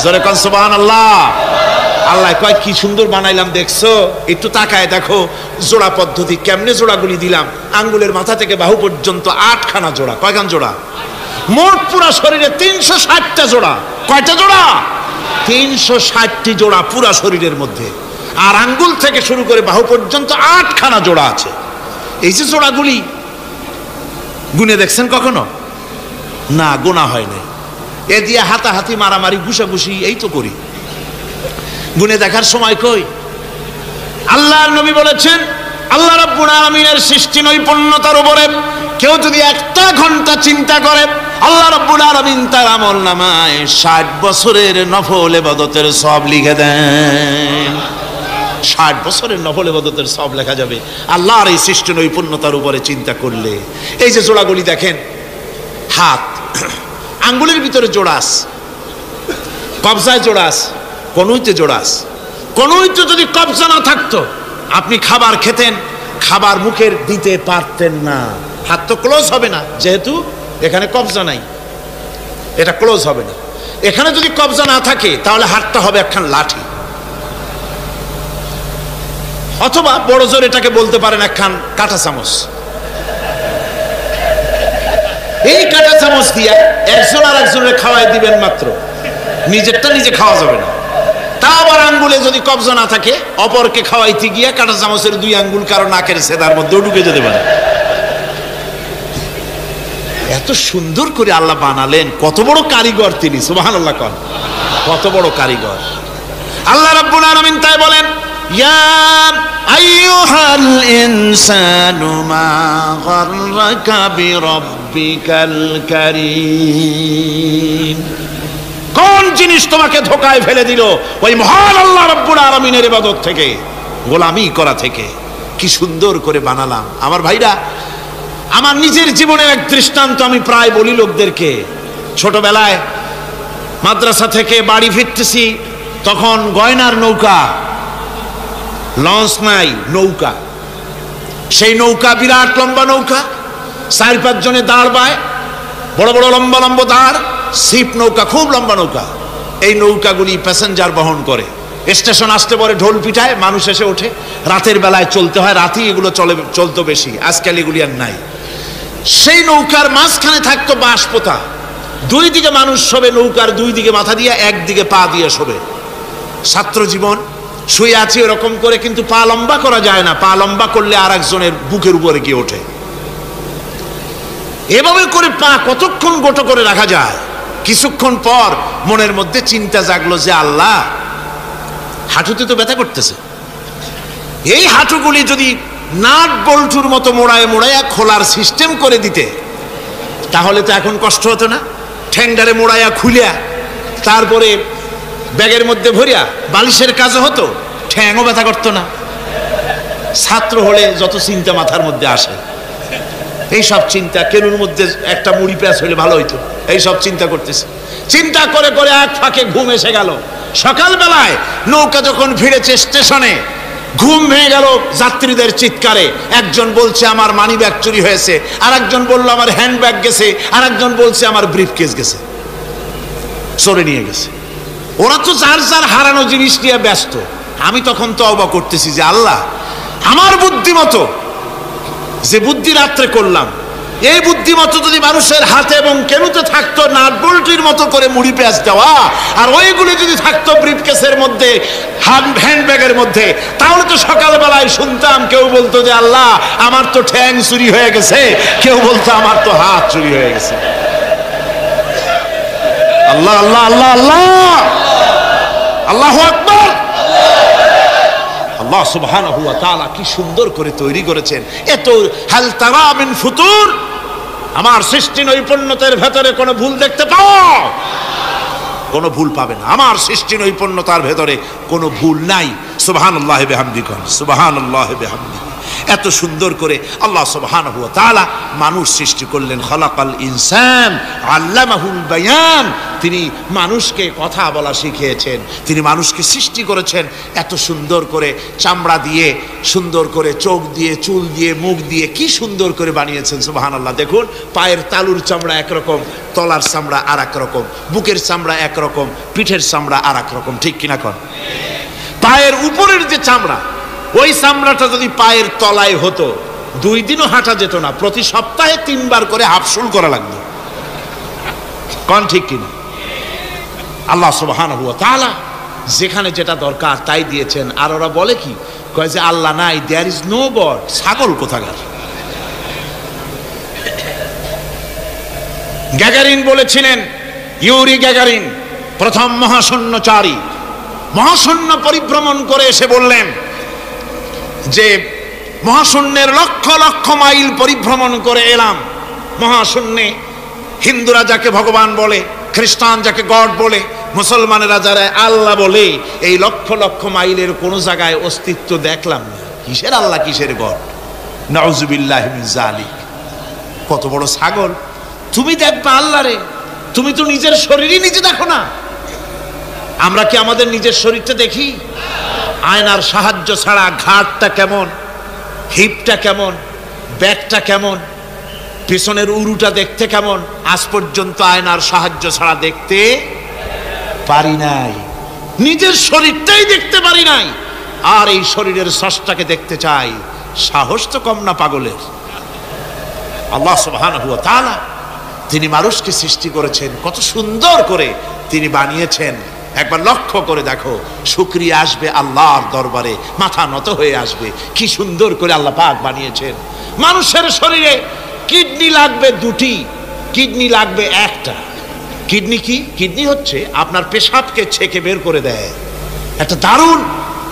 জোরে কোন সুবহানাল্লাহ। আল্লাহ কয় কি সুন্দর বানাইলাম, দেখছো? একটু তাকায় দেখো জোড়া পদ্ধতি, কেমনে জোড়াগুলি দিলাম। আঙ্গুলের মাথা থেকে বাহু পর্যন্ত 8খানা জোড়া। কয়খান জোড়া? মোট পুরা শরীরে 360টা জোড়া। কয়টা জোড়া? 360টি জোড়া পুরা শরীরের মধ্যে। আর আঙ্গুল থেকে শুরু করে বাহু পর্যন্ত 8খানা জোড়া আছে। এই যে জোড়াগুলি গুনে দেখছেন কখনো? না, গোনা হয় নাই। এ দিয়ে হাতাহাতি, মারামারি, ঘুষাঘুষি এই তো করি। গুনে দেখার সময় কই? আল্লাহর নবী বলেছেন, আল্লাহ রাব্বুল আলামিনের সৃষ্টি নৈপুণ্যতার উপরে কেউ যদি 1 ঘন্টা চিন্তা করে, আল্লাহ রাব্বুল আলামিন তার আমলনামায় 60 বছরের নফল ইবাদতের সওয়াব লিখে দেন। 60 বছরের নফল ইবাদতের সওয়াব লেখা যাবে আল্লাহর এই সৃষ্টি নৈপুণ্যতার উপরে চিন্তা করলে। এই যে জোড়াগুলি দেখেন, হাত আঙ্গুলের ভিতরে জোড়াস, কবজায় জোড়াস, কনুইতে জোড়াস, কোনোই তো যদি কবজা না থাকতো, আপনি খাবার খেতেন, খাবার মুখের দিতে পারতেন না, হাত তো ক্লোজ হবে না, যেহেতু এখানে কবজা নাই, এটা ক্লোজ হবে না। এখানে যদি কবজা না থাকে তাহলে হাতটা হবে একখান লাঠি, অথবা বড় জোর এটাকে বলতে পারেন একখান কাঁটা চামচ। এই কাঁটা চামচ দিয়ে একজন আর একজনের খাওয়াই দিবেন মাত্র, নিজেরটা নিজে খাওয়া যাবে না। তা আবার আঙ্গুলে যদি কবজা না থাকে, অপরকে খাওয়াইতে গিয়ে কাঁটা চামচের 2 আঙ্গুল কারো নাকের সেদার মধ্যে ঢুকে যেতে পারে। এত সুন্দর করে আল্লাহ বানালেন, কত বড় কারিগর তিনি, সুবহানাল্লাহ। কত বড় কারিগর আল্লাহ রাব্বুল আলামিন। তাই বলেন, ইয়া আইয়ুহাল ইনসানু মা গাররাকা বিরাব্বিকাল কারীম। কোন জিনিস তোমাকে ধোঁকায় ফেলে দিল? ওই মহান আল্লাহ রাব্বুল আলামিনের ইবাদত থেকে, গোলামি করা থেকে। কি সুন্দর করে বানালাম। আমার ভাইরা, আমার নিজের জীবনের এক দৃষ্টান্ত আমি প্রায় বলি লোকদেরকে। ছোটবেলায় মাদ্রাসা থেকে বাড়ি ফিরতেছি, তখন গয়নার নৌকা, লঞ্চ নাই, নৌকা। সেই নৌকা বিরাট লম্বা নৌকা, 4-5 জনে দাঁড় বায়, বড় বড় লম্বা লম্বা দাঁড়, শিপ নৌকা, খুব লম্বা নৌকা। এই নৌকাগুলি প্যাসেঞ্জার বহন করে। স্টেশন আসতে পরে ঢোল পিটায়, মানুষ এসে ওঠে। রাতের বেলায় চলতে হয়, রাতেই এগুলো চলতো বেশি, আজকাল এগুলি আর নাই। সেই নৌকার মাঝখানে থাকতো বাঁশ পোতা, 2 দিকে মানুষ শোবে, নৌকার 2 দিকে মাথা দিয়ে, 1 দিকে পা দিয়ে শোবে। ছাত্র জীবন, শুয়ে আছি এরকম করে, কিন্তু পা লম্বা করা যায় না, পা লম্বা করলে আর একজনের বুকের উপরে গিয়ে ওঠে। এভাবে করে পা কতক্ষণ গোটো করে রাখা যায়? কিছুক্ষণ পর মনের মধ্যে চিন্তা জাগলো যে আল্লাহ, হাঁটুতে তো ব্যথা করতেছে, এই হাঁটুগুলি যদি নাট বল্টুর মতো মোড়ায় মোড়ায় খোলার সিস্টেম করে দিতে, তাহলে তো এখন কষ্ট হতো না। ঠ্যাংডারে মোড়াইয়া খুলিয়া তারপরে ব্যাগের মধ্যে ভরিয়া বালিশের কাজও হতো, ঠ্যাংও ব্যথা করতো না। ছাত্র হলে যত চিন্তা মাথার মধ্যে আসে, এই সব চিন্তা, কেনুর মধ্যে একটা মুড়ি পেঁয়াজ হলে ভালো হইতো, এই সব চিন্তা করতেছে। চিন্তা করে করে এক ফাঁকে ঘুম এসে গেল। সকালবেলায় নৌকা যখন ফিরেছে স্টেশনে, ঘুম ভেঙে গেল যাত্রীদের চিৎকারে। একজন বলছে আমার মানি ব্যাগ চুরি হয়েছে, আর একজন বলল আমার হ্যান্ড ব্যাগ গেছে, আর একজন বলছে আমার ব্রিফকেস গেছে, চোরে নিয়ে গেছে। ওরা তো যার যার হারানো জিনিস নিয়ে ব্যস্ত। আমি তখন তওবা করতেছি যে আল্লাহ, আমার বুদ্ধিমতো যে বুদ্ধি রাত্রে করলাম, এই বুদ্ধিমতো যদি মানুষের হাতে এবং কেনুতে থাকতো নাট বল্টুর মতো করে মুড়ি পেঁয়াজ দেওয়া, আর ওইগুলি যদি থাকতো ব্রিফকেসের মধ্যে, হ্যান্ডব্যাগের মধ্যে, তাহলে তো সকালবেলায় শুনতাম কেউ বলতো যে আল্লাহ আমার তো ঠ্যাং চুরি হয়ে গেছে, কেউ বলতো আমার তো হাত চুরি হয়ে গেছে। আল্লাহ আল্লাহ আল্লাহ আল্লাহ, আল্লাহু আকবার। আল্লাহ সুবহানাহু ওয়া তাআলা কি সুন্দর করে তৈরি করেছেন। এত হাল তারা মিন ফুতুর, আমার সৃষ্টি নৈপুণ্যতার ভেতরে কোনো ভুল দেখতে পাও? কোনো ভুল পাবে না। আমার সৃষ্টি নৈপুণ্যতার ভেতরে কোনো ভুল নাই। সুবহানাল্লাহি বিহামদিহি, সুবহানাল্লাহি বিহামদিহি। এত সুন্দর করে আল্লাহ সুবহানাহু ওয়া তাআলা মানুষ সৃষ্টি করলেন। খলাকাল ইনসান আল্লামাহুল বায়ান। তিনি মানুষকে কথা বলা শিখিয়েছেন, তিনি মানুষকে সৃষ্টি করেছেন এত সুন্দর করে, চামড়া দিয়ে, সুন্দর করে চোখ দিয়ে, চুল দিয়ে, মুখ দিয়ে, কি সুন্দর করে বানিয়েছেন। সুবহানাল্লাহ। দেখুন, পায়ের তালুর চামড়া একরকম, তলার চামড়া আর এক রকম, বুকের চামড়া একরকম, পিঠের চামড়া আর এক রকম, ঠিক কিনা কন? পায়ের উপরের যে চামড়া, ওই চামড়াটা যদি পায়ের তলায় হতো, 2 দিনও হাঁটা যেত না, প্রতি সপ্তাহে 3 বার করে হাফসুল করা লাগতো, কন ঠিক কিনা? আল্লাহ সুবহানাহু ওয়া তাআলা যেখানে যেটা দরকার তাই দিয়েছেন। আর ওরা বলে কি, কয় যে আল্লাহ নাই, দেয়ার ইজ নো গড। ছাগল কোথাকার। গ্যাগারিন বলেছিলেন, ইউরি গ্যাগারিন প্রথম মহাশূন্যচারী, মহাশূন্য পরিভ্রমণ করে এসে বললেন যে মহাশূন্যের লক্ষ লক্ষ মাইল পরিভ্রমণ করে এলাম। মহাশূন্যে হিন্দুরা যাকে ভগবান বলে, খ্রিস্টান যাকে গড বলে, মুসলমানেরা যারা আল্লাহ বলে, এই লক্ষ লক্ষ মাইলের কোনো জায়গায় অস্তিত্ব দেখলাম না। কিসের আল্লাহ, কিসের গড? নাউজুবিল্লাহি মিন যালিক। কত বড় ছাগল! তুমি দেখবা আল্লাহ রে, তুমি তো নিজের শরীরই নিজে দেখো না। আমরা কি আমাদের নিজের শরীরটা দেখি? আয়নার সাহায্য ছাড়া ঘাড়টা কেমন, হিপটা কেমন, ব্যাকটা কেমন, পিছনের উরুটা দেখতে কেমন, আজ পর্যন্ত আয়নার সাহায্য ছাড়া দেখতে পারি নাই। নিজের শরীরটাই দেখতে পারি নাই, আর এই শরীরের স্রষ্টাকে দেখতে চাই। সাহস তো কম না পাগলের। আল্লাহ সুবহানাহু ওয়া তাআলা তিনি মানুষকে সৃষ্টি করেছেন, কত সুন্দর করে তিনি বানিয়েছেন। একবার লক্ষ্য করে দেখো, শুকরিয়া আসবে আল্লাহর দরবারে, মাথা নত হয়ে আসবে। কি সুন্দর করে আল্লাহ পাক বানিয়েছেন। মানুষের শরীরে কিডনি লাগবে দুটি, কিডনি লাগবে একটা। কিডনি কি? কিডনি হচ্ছে আপনার পেশাবকে ছেঁকে বের করে দেয়, একটা দারুণ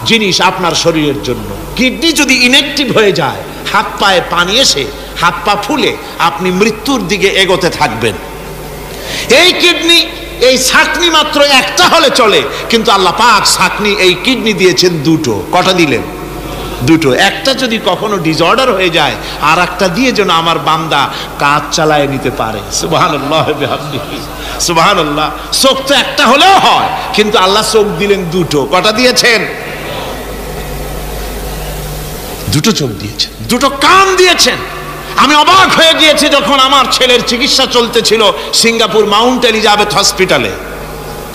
জিনিস আপনার শরীরের জন্য। কিডনি যদি ইনঅ্যাক্টিভ হয়ে যায়, হাত পায়ে পানি এসে হাত পা ফুলে আপনি মৃত্যুর দিকে এগোতে থাকবেন। এই কিডনি, এই ছাকনি মাত্র একটা হলে চলে, কিন্তু আল্লাহ পাক ছাকনি এই কিডনি দিয়েছেন দুটো। কটা দিলেন? দুটো। একটা যদি কখনো ডিসঅর্ডার হয়ে যায়, আর একটা দিয়ে যেন আমার বান্দা কাজ চালায় নিতে পারে। সুবহানাল্লাহ বিহামদিহি, সুবহানাল্লাহ। চোখ তো একটা হলেও হয়, কিন্তু আল্লাহ চোখ দিলেন দুটো। কটা দিয়েছেন? দুটো চোখ দিয়েছেন, দুটো কান দিয়েছেন। আমি অবাক হয়ে গিয়েছি যখন আমার ছেলের চিকিৎসা চলতেছিল সিঙ্গাপুর মাউন্ট এলিজাবেথ হসপিটালে।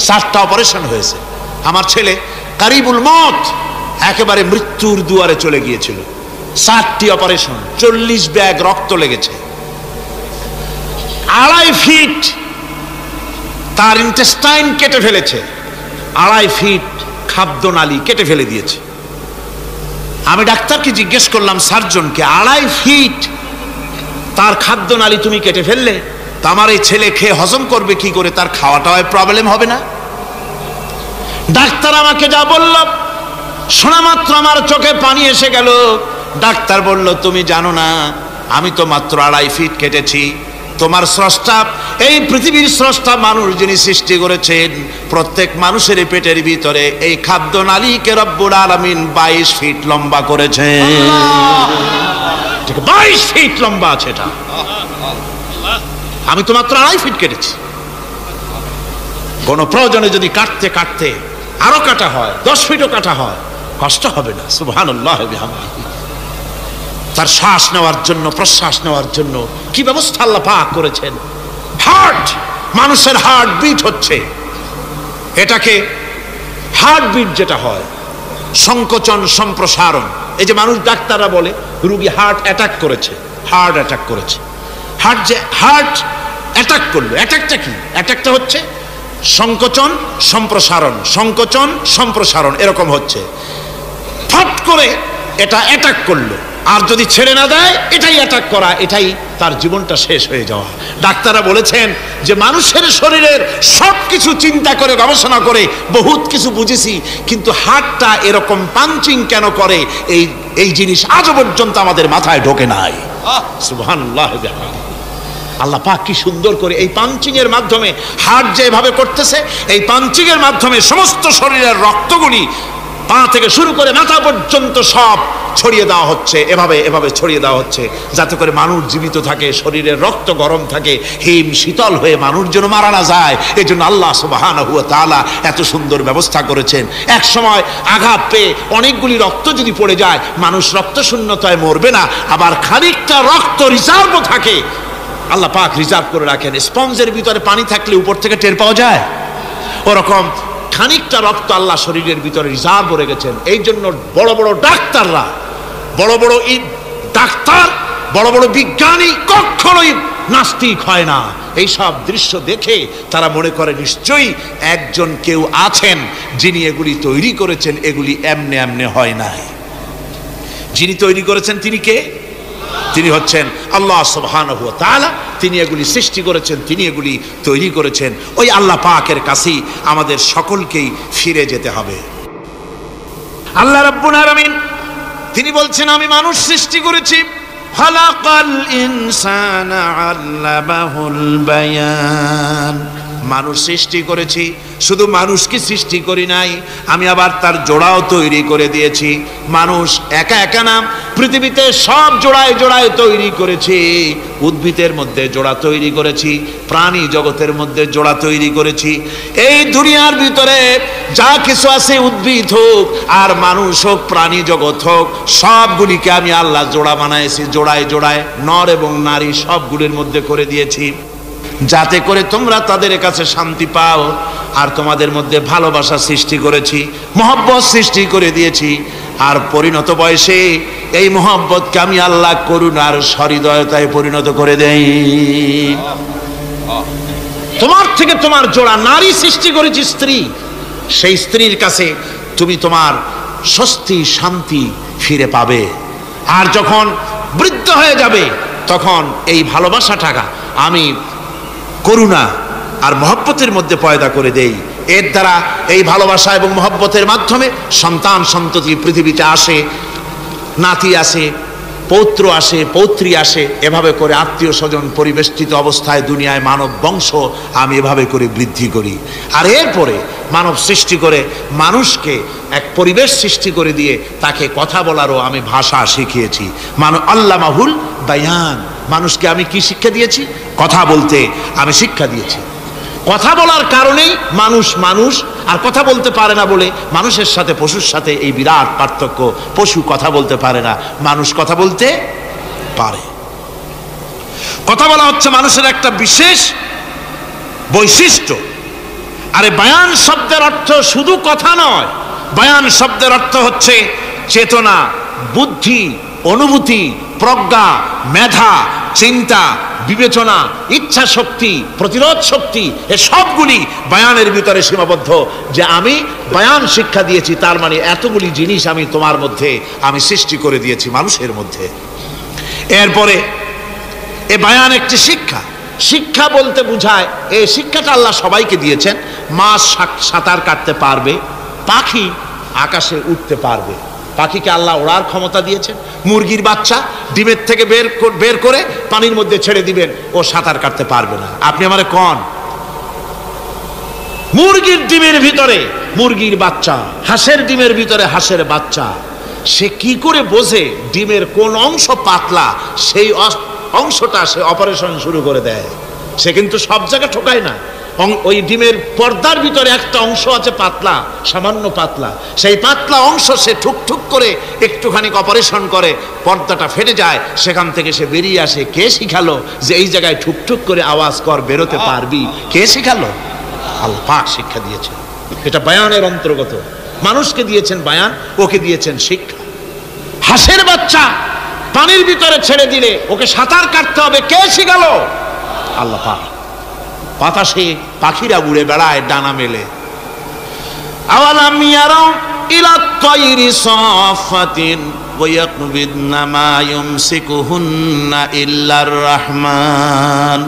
7টা অপারেশন হয়েছে। আমার ছেলে কারিবুল মত, একেবারে মৃত্যুর দুয়ারে চলে গিয়েছিল। 7টি অপারেশন, 40 ব্যাগ রক্ত লেগেছে। 2.5 ফিট তার ইন্টেস্টাইন কেটে ফেলেছে, 2.5 ফিট খাদ্যনালী কেটে ফেলে দিয়েছে। আমি ডাক্তারকে জিজ্ঞেস করলাম, সার্জনকে, 2.5 ফিট তার খাদ্যনালী তুমি কেটে ফেললে, তা আমার এই ছেলে খেয়ে হজম করবে কি করে? তার খাওয়াটাও প্রবলেম হবে না? ডাক্তার আমাকে যা বলল, শোনা মাত্র আমার চোখে পানি এসে গেল। ডাক্তার বলল, তুমি জানো না, আমি তো মাত্র 2.5 ফিট কেটেছি। তোমার স্রষ্টা, এই পৃথিবীর স্রষ্টা মানুষ যিনি সৃষ্টি করেছেন, প্রত্যেক মানুষের পেটের ভিতরে এই খাদ্যনালীকে রব্বুল আলামিন 22 ফিট লম্বা করেছেন। 22 ফিট লম্বা আছে এটা। আমি তো মাত্র 2.5 ফিট কেটেছি। কোন প্রয়োজনে যদি কাটতে কাটতে আরো কাটা হয়, 10 ফিটও কাটা হয়, কষ্ট হবে না। সুবহানাল্লাহ বিহামদিহি। তার শ্বাস নেওয়ার জন্য, প্রশ্বাস নেওয়ার জন্য কি ব্যবস্থা আল্লাহ পাক করেছেন। হার্ট, মানুষের হার্ট বিট হচ্ছে, এটাকে হার্টবিট যেটা হয়, সংকোচন সম্প্রসারণ। এই যে মানুষ, ডাক্তাররা বলে রোগী হার্ট অ্যাটাক করেছে, হার্ট অ্যাটাক করেছে। হার্ট যে হার্ট অ্যাটাক করলো, অ্যাটাকটা কি? অ্যাটাকটা হচ্ছে সংকোচন সম্প্রসারণ, সংকোচন সম্প্রসারণ, এরকম হচ্ছে। ফট করে এটা অ্যাটাক করলো, আর যদি ছেড়ে না দেয়, এটাই অ্যাটাক করা, এটাই তার জীবনটা শেষ হয়ে যাওয়া। ডাক্তাররা বলেছেন যে মানুষের শরীরের সব কিছু চিন্তা করে, গবেষণা করে বহুত কিছু বুঝেছি, কিন্তু হার্টটা এরকম পাঞ্চিং কেন করে, এই জিনিস আজও পর্যন্ত আমাদের মাথায় ঢোকে নাই। সুবহানাল্লাহ। আল্লাহ পাক কি সুন্দর করে এই পাঞ্চিং এর মাধ্যমে, হার্ট যেভাবে করতেছে, এই পাঞ্চিং এর মাধ্যমে সমস্ত শরীরের রক্তগুলি পা থেকে শুরু করে মাথা পর্যন্ত সব ছড়িয়ে দেওয়া হচ্ছে, এভাবে এভাবে ছড়িয়ে দেওয়া হচ্ছে, যাতে করে মানুষ জীবিত থাকে, শরীরের রক্ত গরম থাকে, হিম শীতল হয়ে মানুষ যেন মারা না যায়। এই জন্য আল্লাহ সুবহানাহু ওয়া তাআলা এত সুন্দর ব্যবস্থা করেছেন। এক সময় আঘাত পেয়ে অনেকগুলি রক্ত যদি পড়ে যায়, মানুষ রক্ত শূন্যতায় মরবে না, আবার খানিকটা রক্ত রিজার্ভও থাকে, আল্লাহ পাক রিজার্ভ করে রাখেন। স্পঞ্জের ভিতরে পানি থাকলে উপর থেকে টের পাওয়া যায়, ওরকম খানিকটা রক্ত আল্লাহ শরীরের ভিতরে রিজার্ভ করে গেছেন। এই জন্য বড় বড় ডাক্তাররা, বড় বড় ডাক্তার, বড় বড় বিজ্ঞানী কখনোই নাস্তিক হয় না। এই সব দৃশ্য দেখে তারা মনে করে নিশ্চয়ই একজন কেউ আছেন যিনি এগুলি তৈরি করেছেন, এগুলি এমনে এমনে হয় নাই। যিনি তৈরি করেছেন তিনি কে? তিনি হচ্ছেন আল্লাহ সুবহানাহু ওয়া তাআলা। তিনি এগুলি সৃষ্টি করেছেন, তিনি এগুলি তৈরি করেছেন। ওই আল্লাহ পাকের কাছেই আমাদের সকলকেই ফিরে যেতে হবে। আল্লাহ রাব্বুল আলামিন তিনি বলছেন, আমি মানুষ সৃষ্টি করেছি, খালাকাল ইনসানা আল্লামাহুল বায়ান। মানুষ সৃষ্টি করেছি, শুধু মানুষকে সৃষ্টি করি নাই, আমি আবার তার জোড়াও তৈরি করে দিয়েছি। মানুষ একা একা না, পৃথিবীতে সব জোড়ায় জোড়ায় তৈরি করেছি। উদ্ভিদের মধ্যে জোড়া তৈরি করেছি, প্রাণী জগতের মধ্যে জোড়া তৈরি করেছি। এই দুনিয়ার ভিতরে যা কিছু আছে, উদ্ভিদ হোক আর মানুষ হোক, প্রাণী জগৎ হোক, সবগুলিকে আমি আল্লাহ জোড়া বানাইছি। জোড়ায় জোড়ায় নর এবং নারী সবগুলির মধ্যে করে দিয়েছি, যাতে করে তোমরা তাদের কাছে শান্তি পাও। আর তোমাদের মধ্যে ভালোবাসা সৃষ্টি করেছি, মহব্বত সৃষ্টি করে দিয়েছি। আর পরিণত বয়সে এই মহব্বতকে আমি আল্লাহ করুণার সহৃদয়তায় পরিণত করে দেই। তোমার থেকে তোমার জোড়া নারী সৃষ্টি করেছি, স্ত্রী। সেই স্ত্রীর কাছে তুমি তোমার স্বস্তি শান্তি ফিরে পাবে। আর যখন বৃদ্ধ হয়ে যাবে, তখন এই ভালোবাসাটা আমি করুণা আর মহব্বতের মধ্যে পয়দা করে দেই। এর দ্বারা এই ভালোবাসা এবং মহব্বতের মাধ্যমে সন্তান সন্ততি পৃথিবীতে আসে, নাতি আসে, পৌত্র আসে, পৌত্রী আসে। এভাবে করে আত্মীয় স্বজন পরিবেষ্টিত অবস্থায় দুনিয়ায় মানব বংশ আমি এভাবে করে বৃদ্ধি করি। আর এরপরে মানব সৃষ্টি করে মানুষকে এক পরিবেশ সৃষ্টি করে দিয়ে তাকে কথা বলারও আমি ভাষা শিখিয়েছি। আল্লামাহুল বায়ান, মানুষকে আমি কি শিক্ষা দিয়েছি? কথা বলতে আমি শিক্ষা দিয়েছি। কথা বলার কারণেই মানুষ মানুষ, আর কথা বলতে পারে না বলে মানুষের সাথে পশুর সাথে এই বিরাট পার্থক্য। পশু কথা বলতে পারে না, মানুষ কথা বলতে পারে। কথা বলা হচ্ছে মানুষের একটা বিশেষ বৈশিষ্ট্য। আরে বায়ান শব্দের অর্থ শুধু কথা নয়, বায়ান শব্দের অর্থ হচ্ছে চেতনা, বুদ্ধি, অনুভূতি, প্রজ্ঞা, মেধা, চিন্তা, বিবেচনা, ইচ্ছা শক্তি, প্রতিরোধ শক্তি, এ সবগুলি বায়ানের ভিতরে সীমাবদ্ধ। যে আমি বায়ান শিক্ষা দিয়েছি, তার মানে এতগুলি জিনিস আমি তোমার মধ্যে আমি সৃষ্টি করে দিয়েছি মানুষের মধ্যে। এরপরে এ বায়ান একটি শিক্ষা। শিক্ষা বলতে বোঝায়, এই শিক্ষাটা আল্লাহ সবাইকে দিয়েছেন। মাছ সাঁতার কাটতে পারবে, পাখি আকাশে উঠতে পারবে। পাখিকে আল্লাহ ওড়ার ক্ষমতা দিয়েছেন। মুরগির বাচ্চা ডিমের থেকে বের করে পানির মধ্যে ছেড়ে দিবেন, ও সাঁতার কাটতে পারবে না। আপনি আমারে কোন মুরগির ডিমের ভিতরে মুরগির বাচ্চা, হাঁসের ডিমের ভিতরে হাঁসের বাচ্চা, সে কি করে বোঝে ডিমের কোন অংশ পাতলা? সেই অংশটা সে অপারেশন শুরু করে দেয়। সে কিন্তু সব জায়গায় ঠোকায় না। ওই ডিমের পর্দার ভিতরে একটা অংশ আছে পাতলা, সামান্য পাতলা, সেই পাতলা অংশ সে ঠুকঠুক করে একটুখানি অপারেশন করে, পর্দাটা ফেটে যায়, সেখান থেকে সে বেরিয়ে আসে। কে শিখালো যে এই জায়গায় ঠুকঠুক করে আওয়াজ কর, বেরোতে পারবি? কে শিখালো? আল্লাহ পাক শিক্ষা দিয়েছেন। এটা বায়ানের অন্তর্গত। মানুষকে দিয়েছেন বায়ান, ওকে দিয়েছেন শিক্ষা। হাঁসের বাচ্চা পানির ভিতরে ছেড়ে দিলে ওকে সাঁতার কাটতে হবে, কে শিখালো? আল্লাহ পাক। বাতাসে পাখিরা উড়ে বেড়ায় ডানা মেলে। আওয়ালাম ইয়ারাউ ইলা তায়রি সাফাতিন ওয়া ইয়াকবিদনা মা ইউমসিকুহুন্না ইল্লার রহমান।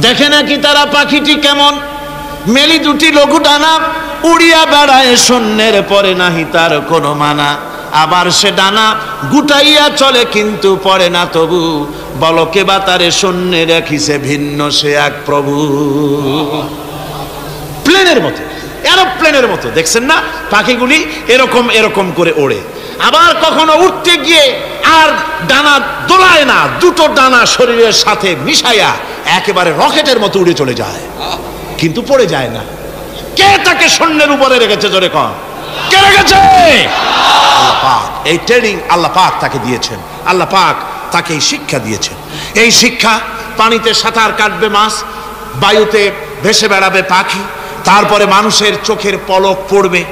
দেখে নাকি তারা পাখিটি কেমন? মেলি দুটি লঘু ডানা, উড়িয়া বেড়ায় শূন্যের পরে নাহি তার কোনো মানা। আবার সে ডানা গুটাইয়া চলে, কিন্তু পড়ে না তবু। বলকে বা তারে শূন্যে রাখিছে ভিন্ন সে এক প্রভু। প্লেনের মতো, এরোপ্লেনের মতো দেখছেন না পাখিগুলি এরকম এরকম করে ওড়ে। আবার কখনো উঠতে গিয়ে আর ডানা দোলায় না, দুটো ডানা শরীরের সাথে মিশাইয়া একেবারে রকেটের মতো উড়ে চলে যায়, কিন্তু পড়ে যায় না। কে তাকে শূন্যের উপরে রেখেছে? জোরে কন, কে রেখেছে? আল্লাহ পাক। এই ট্রেনিং আল্লাহ পাক তাকে দিয়েছেন। আল্লাহ পাক তাকে এই শিক্ষা দিয়েছেন। এই শিক্ষা, পানিতে সাঁতার কাটবে মাছ, বায়ুতে ভেসে বেড়াবে পাখি, তারপরে মানুষের চোখের পলক পড়বে,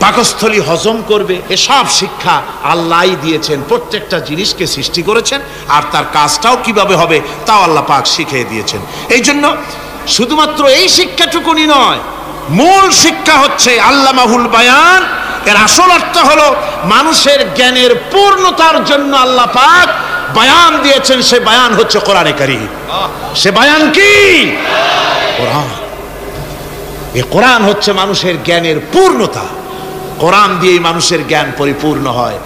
পাকস্থলী হজম করবে, এসব শিক্ষা আল্লাহই দিয়েছেন। প্রত্যেকটা জিনিসকে সৃষ্টি করেছেন, আর তার কাজটাও কিভাবে হবে তাও আল্লাহ পাক শিখিয়ে দিয়েছেন। এই জন্য শুধুমাত্র এই শিক্ষাটুকুনি নয়, মূল শিক্ষা হচ্ছে আল্লামাহুল বায়ান। এর আসল অর্থ হলো মানুষের জ্ঞানের পূর্ণতার জন্য আল্লাহ পাক বায়ান দিয়েছেন। সে বায়ান হচ্ছে কোরআনে কারীম। সে বায়ান কি? কোরআন। এই কোরআন হচ্ছে মানুষের জ্ঞানের পূর্ণতা। কোরআন দিয়েই মানুষের জ্ঞান পরিপূর্ণ হয়।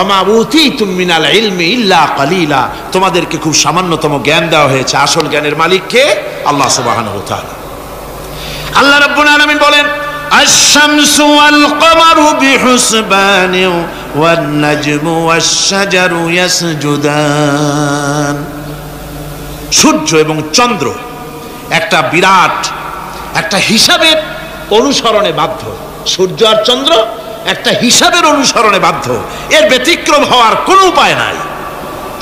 ওমা উতীতুম মিনাল ইলমি ইল্লা কালিলা। তোমাদেরকে খুব সামান্যতম জ্ঞান দেওয়া হয়েছে। আসল জ্ঞানের মালিক কে? আল্লাহ সুবহানাহু ওয়া তাআলা। আল্লাহ রাব্বুল আলামিন বলেন আশ-শামসু ওয়াল কমারু বিহুসবানি ওয়ান নাজমু ওয়াশ-শাজারু ইয়াসজুদান। সূর্য এবং চন্দ্র একটা বিরাট একটা হিসাবের অনুসরণে বাধ্য। সূর্য আর চন্দ্র একটা হিসাবের অনুসরণে বাধ্য, এর ব্যতিক্রম হওয়ার কোনো উপায় নাই।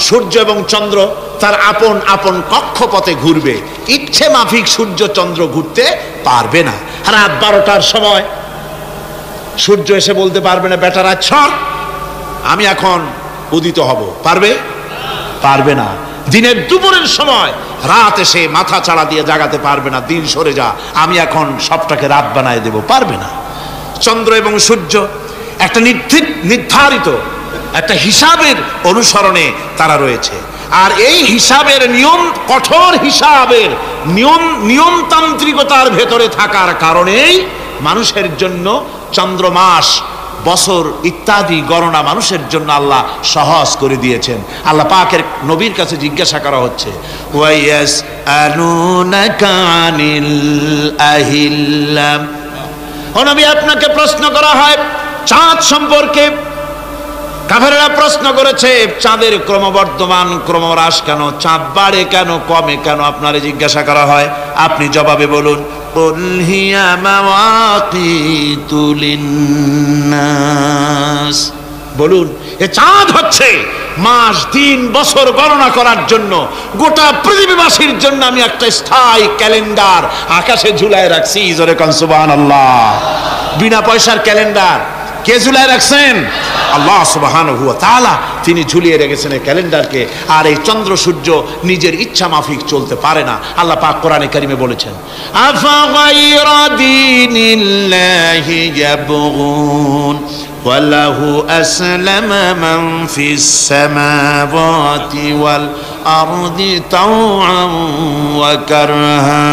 সূর্য এবং চন্দ্র তার আপন আপন কক্ষপথে ঘুরবে, ইচ্ছে মাফিক সূর্য চন্দ্র ঘুরতে পারবে না। রাত 12টার সময় সূর্য এসে বলতে পারবে না বেটারা ছড় আমি এখন উদিত হব, পারবে? পারবে না। দিনের দুপুরের সময় রাত এসে মাথা চাড়া দিয়ে জাগাতে পারবে না, দিন সরে যা আমি এখন সবটাকে রাত বানায় দেব, পারবে না। চন্দ্র এবং সূর্য একটা নির্ধারিত একটা হিসাবের অনুসরণে তারা রয়েছে, আর এই হিসাবের নিয়ম, কঠোর হিসাবের নিয়মতান্ত্রিকতার ভেতরে থাকার কারণেই মানুষের জন্য চন্দ্র, মাস, বছর ইত্যাদি গণনা মানুষের জন্য আল্লাহ সহজ করে দিয়েছেন। আল্লাহ পাকের নবীর কাছে জিজ্ঞাসা করা হচ্ছে ওয়ায়াসআলুনাকা আনিল আহিল্লা, ও নবী আপনাকে প্রশ্ন করা হয় চাঁদ সম্পর্কে। কাফেররা প্রশ্ন করেছে চাঁদের ক্রমবর্ধমান ক্রমহ্রাস কেন, চাঁদ বাড়ে কেন, কমে কেন, আপনারে জিজ্ঞাসা করা হয়, আপনি জবাবে বলুন কুল হিয়া মাওয়াকিতু লিন্নাস, বলুন এ চাঁদ হচ্ছে মাস, দিন, বছর গণনা করার জন্য, গোটা পৃথিবীবাসীর জন্য আমি একটা স্থায়ী ক্যালেন্ডার আকাশে ঝুলায় রাখছি। জোরে কান সুবহানাল্লাহ। বিনা পয়সার ক্যালেন্ডার কে ঝুলায় রাখছেন? আল্লাহ সুবহানাহু ওয়া তাআলা, তিনি ঝুলিয়ে রেখেছেন এই ক্যালেন্ডারকে। আর এই চন্দ্র সূর্য নিজের ইচ্ছা মাফিক চলতে পারে না। আল্লাহ পাক কোরআনে কারিমে বলেছেন আফা গায়রা দীনিল্লাহি ইয়াবগুন ওয়ালাহু আসলামা মান ফিস সামাওয়াতি ওয়াল আরদি তাওআন ওয়া কারহা,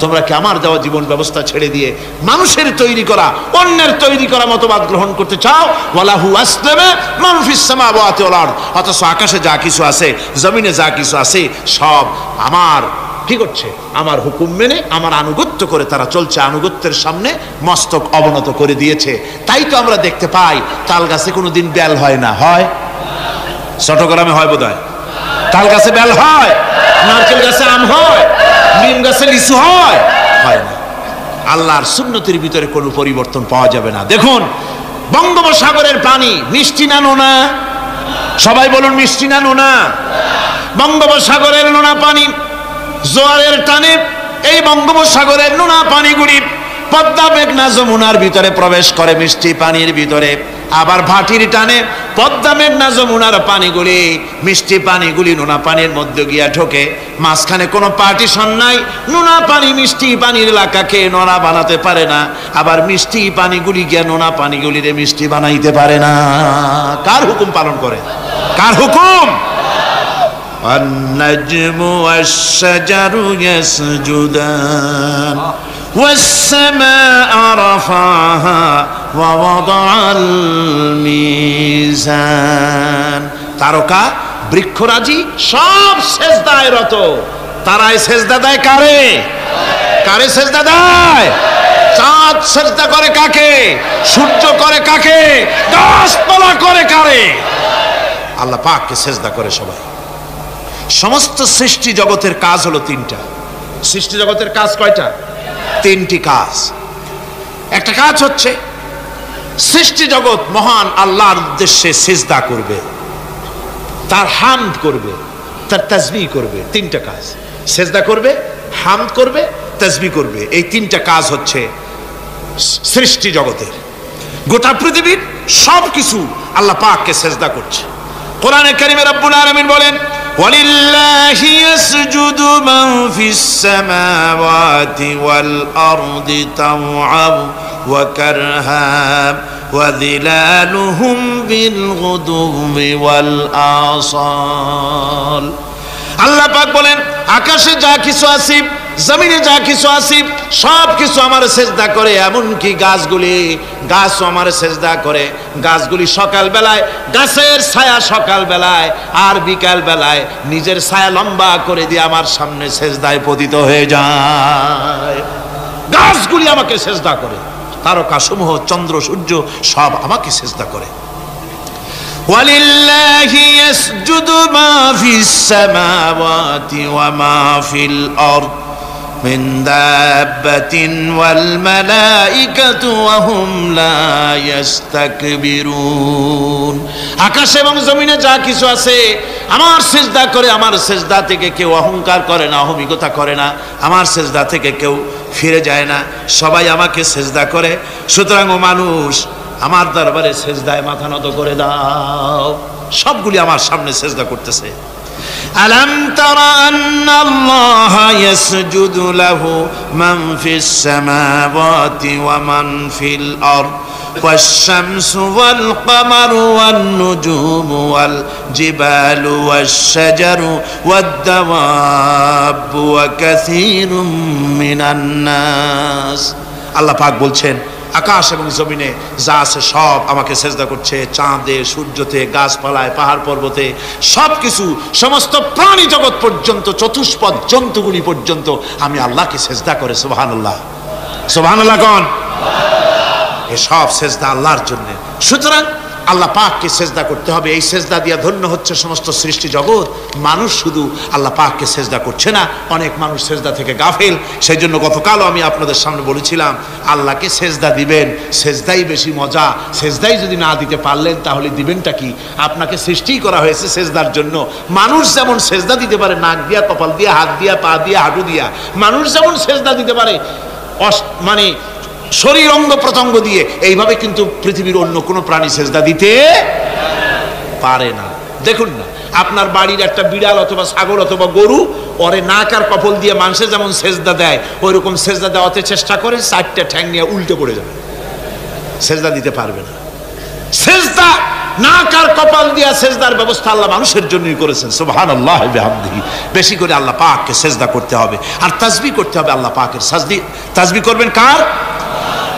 তোমরা কি আমার দেওয়া জীবন ব্যবস্থা ছেড়ে দিয়ে মানুষের তৈরি করা, অন্যের তৈরি করা মতবাদ গ্রহণ করতে চাও? ওয়ালাহু আসলামা মান ফিস সামাওয়াতি ওয়াল আরদ, অথচ আকাশে যা কিছু আছে, জমিনে যা কিছু আছে, সব আমার কি করছে? আমার হুকুম মেনে, আমার আনুগত্য করে তারা চলছে। আনুগত্যের সামনে মস্তক অবনত করে দিয়েছে। তাই তো আমরা দেখতে পাই তাল গাছে কোনোদিন বেল হয় না, হয়? চট্টগ্রামে হয় বোধহয়। তাল গাছে বেল হয়, নারকেল গাছে আম হয়, নিম গাছে লিচু হয়? হয় না। আল্লাহর সুন্নতের ভিতরে কোনো পরিবর্তন পাওয়া যাবে না। দেখুন বঙ্গোপসাগরের পানি মিষ্টি না নোনা? সবাই বলুন মিষ্টি না নোনা? বঙ্গোপসাগরের নোনা পানি জোয়ারের টানে এই বঙ্গোপসাগরের নোনা পানিগুলি পদ্মা, মেঘনা, যমুনার ভিতরে প্রবেশ করে মিষ্টি পানির ভিতরে, আবার ভাটির টানে পদ্মা, মেঘনা, যমুনার পানিগুলি, মিষ্টি পানিগুলি নোনা পানির মধ্যে গিয়া ঢোকে। মাঝখানে কোনো পার্টিশন নাই, নোনা পানি মিষ্টি পানির এলাকাকে নোনা বানাতে পারে না, আবার মিষ্টি পানিগুলি গিয়া নোনা পানিগুলিরে মিষ্টি বানাইতে পারে না। কার হুকুম পালন করে? কার হুকুম? والنجم والشجر يسجدان والسماء رفعها ووضع الميزان, তারকা বৃক্ষরাজি সব সেজদায় রত। তারাই সেজদা দেয় কারে? কারে সেজদা দেয়? চাঁদ সেজদা করে কাকে? সূর্য করে কাকে? গাছপালা করে কারে? আল্লাহ পাককে সেজদা করে সবাই। সমস্ত সৃষ্টি জগতের কাজ হলো তিনটা। সৃষ্টি জগতের কাজ কয়টা? তিনটি কাজ। একটা কাজ হচ্ছে সৃষ্টি জগৎ মহান আল্লাহর উদ্দেশ্যে সিজদা করবে, তার হামদ করবে, তার তাসবিহ করবে। তিনটা কাজ, সিজদা করবে, হামদ করবে, তাসবিহ করবে। এই তিনটা কাজ হচ্ছে সৃষ্টি জগতের। গোটা পৃথিবীর সব কিছু আল্লাহ পাককে সিজদা করছে। কোরআনে কারিমে রব্বুল আলামিন বলেন ওয়ালিল্লাহি ইয়াসজুদু মান ফিস সামাওয়াতি ওয়াল আরদি তাওআন ওয়া কারহা ওয়া যিলালুহুম বিল গুদুবি ওয়াল আসাল। আল্লাহ পাক বলেন আকাশে যা কিছু আছে, জমিনে যা কিছু আছে, সব কিছু আমার সেজদা করে। এমনকি গাছগুলি, গাছও আমার সেজদা করে। গাছগুলি সকাল বেলায় গাছের ছায়া সকাল বেলায়, আর বিকাল বেলায় নিজের ছায়া লম্বা করে দিয়ে আমার সামনে সেজদায় পতিত হয়ে যায়। গাছগুলি আমাকে সেজদা করে, তারকাসমূহ, চন্দ্র, সূর্য সব আমাকে সেজদা করে। ওয়ালিল্লাহি ইয়াসজুদু মা ফিস সামাওয়াতি ওয়া মা ফিল আরদ মিন দাব্বাতিন ওয়াল মালাইকাতু ওয়া হুম লা ইস্তাকবিরুন। আকাশ এবং জমিনে যা কিছু আছে আমার সেজদা করে, আমার সেজদা থেকে কেউ অহংকার করে না, অহমিকতা করে না, আমার সেজদা থেকে কেউ ফিরে যায় না, সবাই আমাকে সেজদা করে। সুতরাং ও মানুষ, আমার দরবারে সেজদায় মাথা নত করে দাও। সবগুলি আমার সামনে সেজদা করতেছে। আলাম তারা আন্নাল্লাহা ইয়াসজুদু লাহু মান ফিস সামাওয়াতি ওয়া মান ফিল আরদ والشمس والقمر والنجوم والجبال والشجر والدواب وكثير من الناس। আল্লাহ পাক বলছেন আকাশ এবং জমিনে যা আছে সব আমাকে সেজদা করছে। চাঁদে, সূর্যতে, গাছপালায়, পাহাড় পর্বতে সবকিছু, সমস্ত প্রাণী জগৎ পর্যন্ত, চতুষ্পদ জন্তুগুলি পর্যন্ত আমি আল্লাহকে সেজদা করে। সুবহানাল্লাহ, সুবহানাল্লাহ কোন? সব সেজদা আল্লাহর জন্য। সুতরাং আল্লাহ পাককে সেজদা করতে হবে। এই সেজদা দিয়া ধন্য হচ্ছে সমস্ত সৃষ্টি জগৎ। মানুষ শুধু আল্লাহ পাককে সেজদা করছে না, অনেক মানুষ সেজদা থেকে গাফেল। সেই জন্য গতকালও আমি আপনাদের সামনে বলেছিলাম, আল্লাহকে সেজদা দিবেন, সেজদাই বেশি মজা। সেজদাই যদি না দিতে পারলেন তাহলে দিবেনটা কি? আপনাকে সৃষ্টি করা হয়েছে সেজদার জন্য। মানুষ যেমন সেজদা দিতে পারে নাক দিয়া, কপাল দিয়া, হাত দিয়া, পা দিয়া, হাঁটু দিয়া, মানুষ যেমন সেজদা দিতে পারে মানে শরীর অঙ্গ প্রত্যঙ্গ দিয়ে, এইভাবে কিন্তু পৃথিবীর অন্য কোনো প্রাণী সেজদা দিতে পারে না। দেখুন না, আপনার বাড়ির একটা বিড়াল অথবা ছাগল অথবা গরু, ওরে নাক আর কপাল দিয়ে মানুষে যেমন সেজদা দেয়, ওইরকম সেজদা দেওয়াতে চেষ্টা করে, চারটা ঠ্যাং নিয়ে উল্টে পড়ে যাবে, সেজদা দিতে পারবে না। সেজদা নাক আর কপাল দিয়া সেজদার ব্যবস্থা আল্লাহ মানুষের জন্যই করেছেন। সুবহানাল্লাহ ওয়া বিহামদিহি। বেশি করে আল্লাহ পাককে সেজদা করতে হবে, আর তাসবিহ করতে হবে আল্লাহ পাকের। তাসবিহ করবেন কার?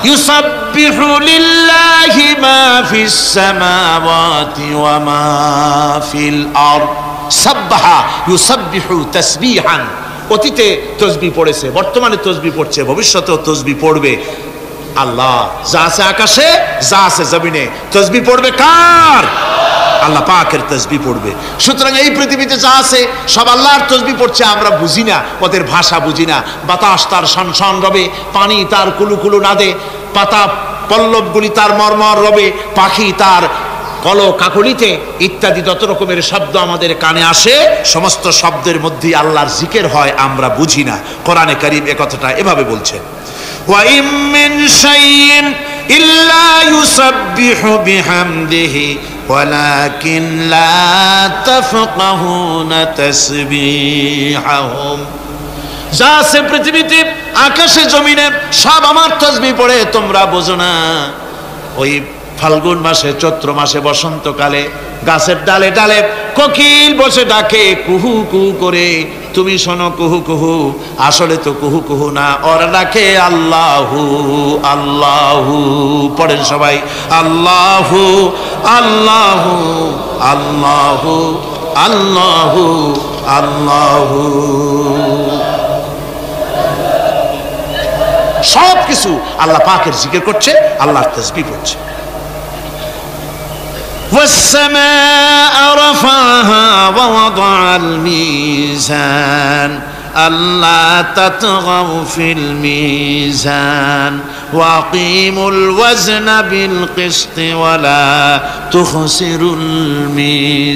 ইউসাব্বিহু লিল্লাহি মা ফিস সামাওয়াতি ওয়া মা ফিল আরদ। সাব্বাহা ইউসাব্বিহু তাসবিহান। অতীতে তাসবিহ পড়েছে, বর্তমানে তাসবিহ পড়ছে, ভবিষ্যতেও তাসবিহ পড়বে। আল্লাহ যা আছে আকাশে, যা আছে জমিনে, তাসবিহ পড়বে কার? আল্লাহ পাকের তাসবিহ পড়বে। সুতরাং এই পৃথিবীতে যা আছে সব আল্লাহর তাসবিহ পড়ছে। আমরা বুঝি না, ওদের ভাষা বুঝি না। বাতাস তার শনশন রবে, পানি তার কুলুকুলু নাদে, পাতা পল্লবগুলি তার মর্মর রবে, পাখি তার কল কাকলিতে ইত্যাদি যত রকমের শব্দ আমাদের কানে আসে, সমস্ত শব্দের মধ্যে আল্লাহর জিকির হয়, আমরা বুঝি না। কোরআনে কারীম এ কথাটা এভাবে বলছেন, ওয়া ইম মিন শাইইন ইল্লা ইউসাব্বিহু বিহামদিহি ওয়ালাকিন লা তাফকাহুনা তাসবিহাহুম। যা আছে পৃথিবীতে, আকাশে জমিনে, সব আমার তাসবিহ পড়ে, তোমরা বোঝো না। ওই ফাল্গুন মাসে, চৈত্র মাসে, বসন্তকালে গাছের ডালে ডালে কোকিল বসে ডাকে কুহু কুহু করে, তুমি শোনো কুহু কুহু, আসলে তো কুহু কুহু না, ওরা ডাকে আল্লাহু আল্লাহু। পড়েন সবাই, আল্লাহু আল্লাহু আল্লাহু আল্লাহু আল্লাহু। সব কিছু আল্লাহ পাকের জিকির করছে, আল্লাহর তাসবিহ পড়ছে। والسماء رفعها ووضع الميزان ألا تطغوا في الميزان وأقيموا الوزن بالقسط ولا تخسروا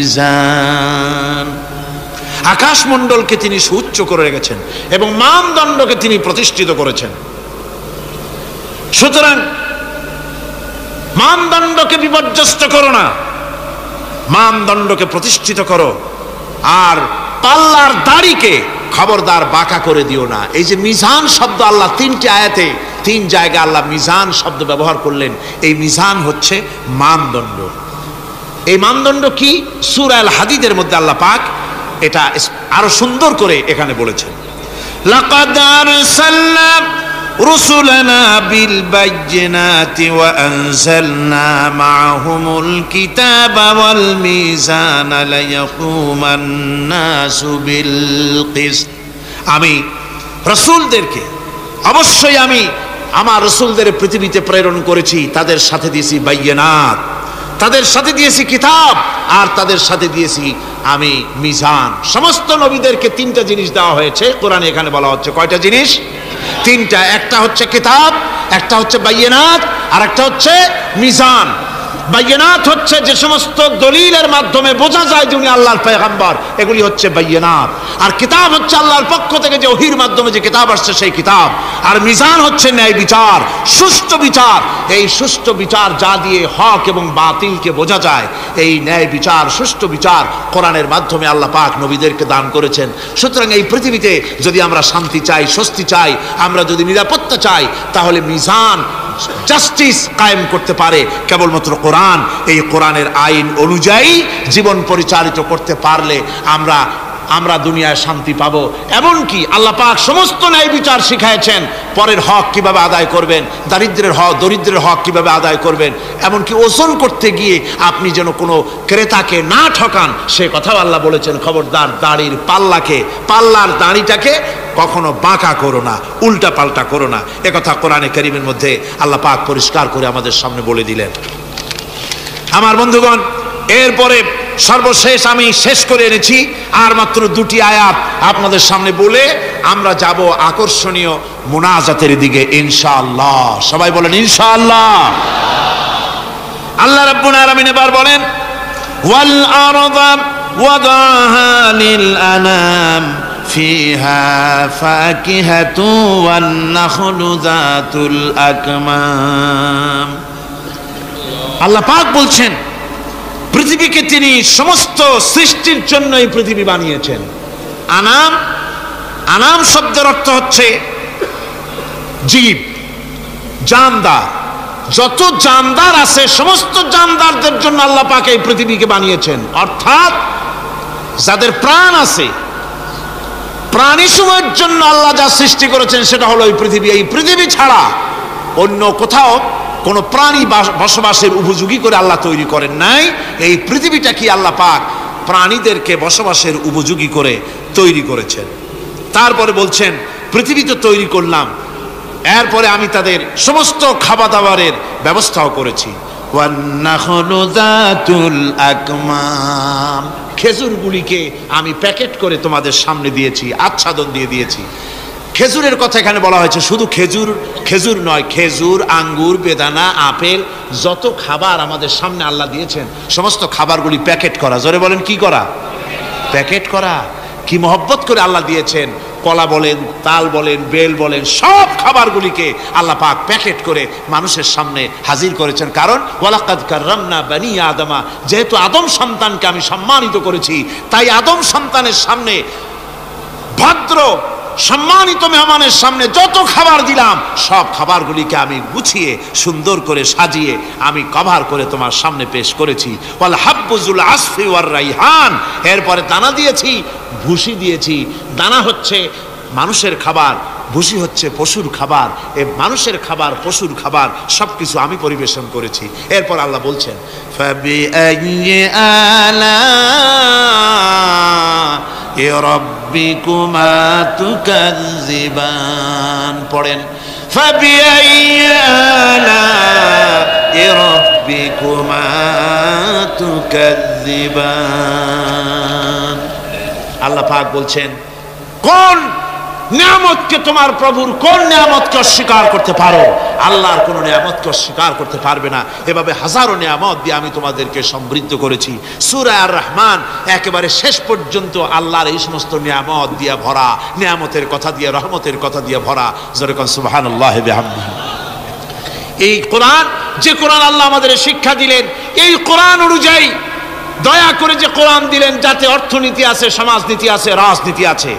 الميزان। আকাশমণ্ডলকে তিনি সুউচ্চ করে রেখেছেন এবং মানদণ্ডকে তিনি প্রতিষ্ঠিত করেছেন। সুতরাং মানদণ্ডকে বিপর্যস্ত করো না, মানদণ্ডকে প্রতিষ্ঠিত করো। আর পাল্লার দাড়িকে খবরদার বাঁকা করে দিও না। এই যে মিজান শব্দ আল্লাহ তিনটি আয়াতে, তিন জায়গায় আল্লাহ মিজান শব্দ ব্যবহার করলেন। এই মিজান হচ্ছে মানদণ্ড। এই মানদণ্ড কি? সূরা আল হাদিদের মধ্যে আল্লাহ পাক এটা আরো সুন্দর করে এখানে বলেছেন, লাকাদ আরসালনা رسلنا بالبينات وأنزلنا معهم الكتاب والميزان ليقوم الناس بالقسط। আমি রাসূলদেরকে অবশ্যই আমি আমার রাসূলদের পৃথিবীতে প্রেরণ করেছি, তাদের সাথে দিয়েছি বাইয়িনাত, তাদের সাথে দিয়েছি কিতাব, আর তাদের সাথে দিয়েছি আমি মিজান। সমস্ত নবীদেরকে তিনটা জিনিস দেওয়া হয়েছে, কোরআনে এখানে বলা হচ্ছে কয়টা জিনিস? তিনটা। একটা হচ্ছে কিতাব, একটা হচ্ছে বাইয়িনাত, আর একটা হচ্ছে মিজান। বাইয়িনাত হচ্ছে যে সমস্ত দলিলের মাধ্যমে বোঝা যায় যে উনি আল্লাহর পয়গম্বর, এগুলি হচ্ছে বাইয়িনাত। আর কিতাব হচ্ছে আল্লাহর পক্ষ থেকে যে ওহীর মাধ্যমে যে কিতাব আসছে সেই কিতাব। আর মিজান হচ্ছে ন্যায় বিচার, সুষ্ঠু বিচার। এই সুষ্ঠু বিচার যা দিয়ে হক এবং বাতিলকে বোঝা যায়, এই ন্যায় বিচার, সুষ্ঠু বিচার কোরআনের মাধ্যমে আল্লাহ পাক নবীদেরকে দান করেছেন। সুতরাং এই পৃথিবীতে যদি আমরা শান্তি চাই, স্বস্তি চাই, আমরা যদি নিরাপত্তা চাই, তাহলে মিজান, জাস্টিস কায়েম করতে পারে কেবলমাত্র কোরআন। এই কোরআনের আইন অনুযায়ী জীবন পরিচালিত করতে পারলে আমরা দুনিয়ায় শান্তি পাবো। এমনকি আল্লাহ পাক সমস্ত ন্যায় বিচার শিখাইছেন, পরের হক কিভাবে আদায় করবেন, দরিদ্রের হক কিভাবে আদায় করবেন। এমনকি ওজন করতে গিয়ে আপনি যেন কোনো ক্রেতাকে না ঠকান, সে কথাও আল্লাহ বলেছেন। খবরদার, পাল্লার দাড়িটাকে কখনো বাঁকা করো না, উল্টা পাল্টা করো না। একথা কোরআনে কারীমের মধ্যে আল্লাহ পাক পরিষ্কার করে আমাদের সামনে বলে দিলেন। আমার বন্ধুগণ, এরপরে সর্বশেষ আমি শেষ করে এনেছি, আর মাত্র দুটি আয়াত আপনাদের সামনে বলে আমরা যাব আকর্ষণীয় মুনাজাতের দিকে ইনশাআল্লাহ। সবাই বলেন ইনশাআল্লাহ। আল্লাহ রাব্বুল আলামিন এবার বলেন, ওয়াল আরদা ওয়াদাহা লিল আনাম ফিহা ফাকিহাতু ওয়ান নাখলু যাতুল আকমাম। আল্লাহ পাক বলছেন, পৃথিবীকে তিনি সমস্ত সৃষ্টির জন্য এই পৃথিবী বানিয়েছেন। আনাম শব্দের অর্থ হচ্ছে জীব, জানদার। যত জানদার আছে সমস্ত জানদারদের জন্য আল্লাহ পাক এই পৃথিবীকে বানিয়েছেন। অর্থাৎ যাদের প্রাণ আছে, প্রাণী সময়ের জন্য আল্লাহ যা সৃষ্টি করেছেন সেটা হলো এই পৃথিবী। এই পৃথিবী ছাড়া অন্য কোথাও কোনো প্রাণী বসবাসের উপযোগী করে আল্লাহ তৈরি করেন নাই। এই পৃথিবীটা কি আল্লাহ পাক প্রাণীদেরকে বসবাসের উপযোগী করে তৈরি করেছেন। তারপরে বলছেন, পৃথিবী তো তৈরি করলাম, এরপরে আমি তাদের সমস্ত খাবার দাবারের ব্যবস্থাও করেছি। ওয়ান নাখলু যাতুল আকমাম, খেজুরগুলিকে আমি প্যাকেট করে তোমাদের সামনে দিয়েছি, আচ্ছাদন দিয়ে দিয়েছি। খেজুরের কথা এখানে বলা হয়েছে, শুধু খেজুর নয়, খেজুর, আঙ্গুর, বেদানা, আপেল, যত খাবার আমাদের সামনে আল্লাহ দিয়েছেন সমস্ত খাবারগুলি প্যাকেট করা। জোরে বলেন, কি করা? প্যাকেট করা। কি মহব্বত করে আল্লাহ দিয়েছেন। কলা বলেন, তাল বলেন, বেল বলেন, সব খাবারগুলিকে আল্লাহ পাক প্যাকেট করে মানুষের সামনে হাজির করেছেন। কারণ ওয়ালাকাদ কাররামনা বানি আদমা, যেহেতু আদম সন্তানকে আমি সম্মানিত করেছি, তাই আদম সন্তানের সামনে, ভদ্র সম্মানিত মেহমানের সামনে যত খাবার দিলাম সব খাবারগুলিকে আমি গুছিয়ে সুন্দর করে সাজিয়ে আমি কভার করে তোমার সামনে পেশ করেছি। ওয়াল হাব্বুজুল আসফি ওয়ার রাইহান, এরপরে দানা দিয়েছি, ভুসি দিয়েছি। দানা হচ্ছে মানুষের খাবার, ভুসি হচ্ছে পশুর খাবার। এই মানুষের খাবার, পশুর খাবার সবকিছু আমি পরিবেশন করেছি। এরপর আল্লাহ বলছেন, ফাবিআইয়ি আলা'i রাব্বিকুমা তুকাযযিবান। পড়েন, ফাবিআইয়ি আলা'i রাব্বিকুমা তুকাযযিবান। আল্লাহ পাক বলছেন, কোন নিয়ামতকে, তোমার প্রভুর কোন নিয়ামতকে অস্বীকার করতে পারো? আল্লাহর কোন নিয়ামতকে অস্বীকার করতে পারবে না। এভাবে হাজারো নিয়ামত দিয়ে আমি তোমাদেরকে সমৃদ্ধ করেছি। সূরা আর রহমান একেবারে শেষ পর্যন্ত আল্লাহর এই সমস্ত নিয়ামত দিয়ে ভরা, নিয়ামতের কথা দিয়ে, রহমতের কথা দিয়ে ভরা। জোরে কোন সুবহানাল্লাহ বিহামদিহি। এই কোরআন, যে কোরআন আল্লাহ আমাদের শিক্ষা দিলেন, এই কোরআন অনুযায়ী দয়া করে যে কোরআন দিলেন, যাতে অর্থনীতি আছে, সমাজনীতি আছে, রাজনীতি আছে,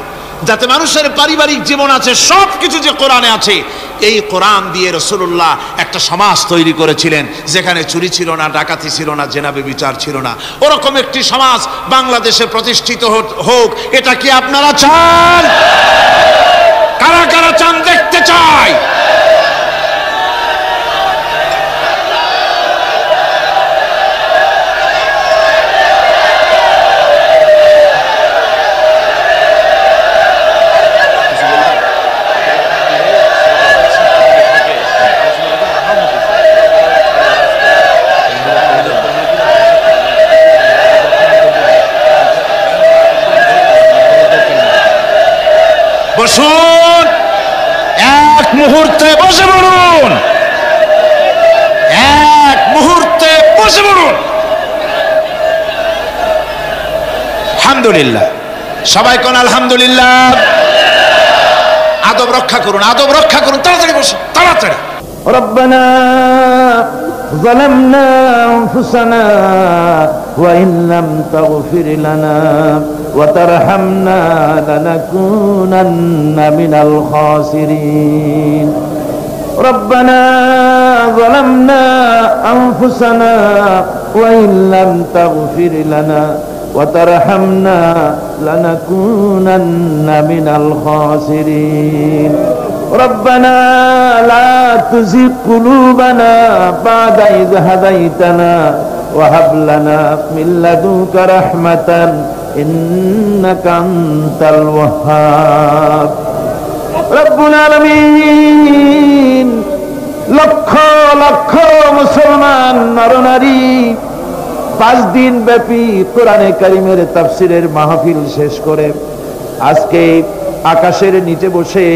যাতে মানুষের পারিবারিক জীবন আছে, সব কিছু যে কোরআনে আছে। এই কোরআন দিয়ে রাসূলুল্লাহ একটা সমাজ তৈরি করেছিলেন, যেখানে চুরি ছিল না, ডাকাতি ছিল না, জেনা ব্যভিচার ছিল না। ওরকম একটি সমাজ বাংলাদেশে প্রতিষ্ঠিত হোক, এটা কি আপনারা চান? কারা কারা চান? দেখতে চাই। বসুন, এক মুহূর্তে বসে পড়ুন, এক মুহূর্তে বসে পড়ুন। আলহামদুলিল্লাহ, সবাই কোন আলহামদুলিল্লাহ। আদব রক্ষা করুন, আদব রক্ষা করুন, তাড়াতাড়ি বসুন, তাড়াতাড়ি। ربنا ظلمنا أنفسنا وإن لم تغفر لنا وترحمنا لنكونن من الخاسرين ربنا ظلمنا أنفسنا وإن لم تغفر لنا وترحمنا لنكونن من الخاسرين ربنا لا تزغ قلوبنا بعد إذ هديتنا وهب لنا من لدنك رحمة إنك أنت الوهاب رب العالمين লক্ষ লক্ষ মুসলমান নরনারী 5 দিন ব্যাপী কোরআনে কারীমের তাফসীরের মাহফিল শেষ করে আজকে আকাশের নিচে বসে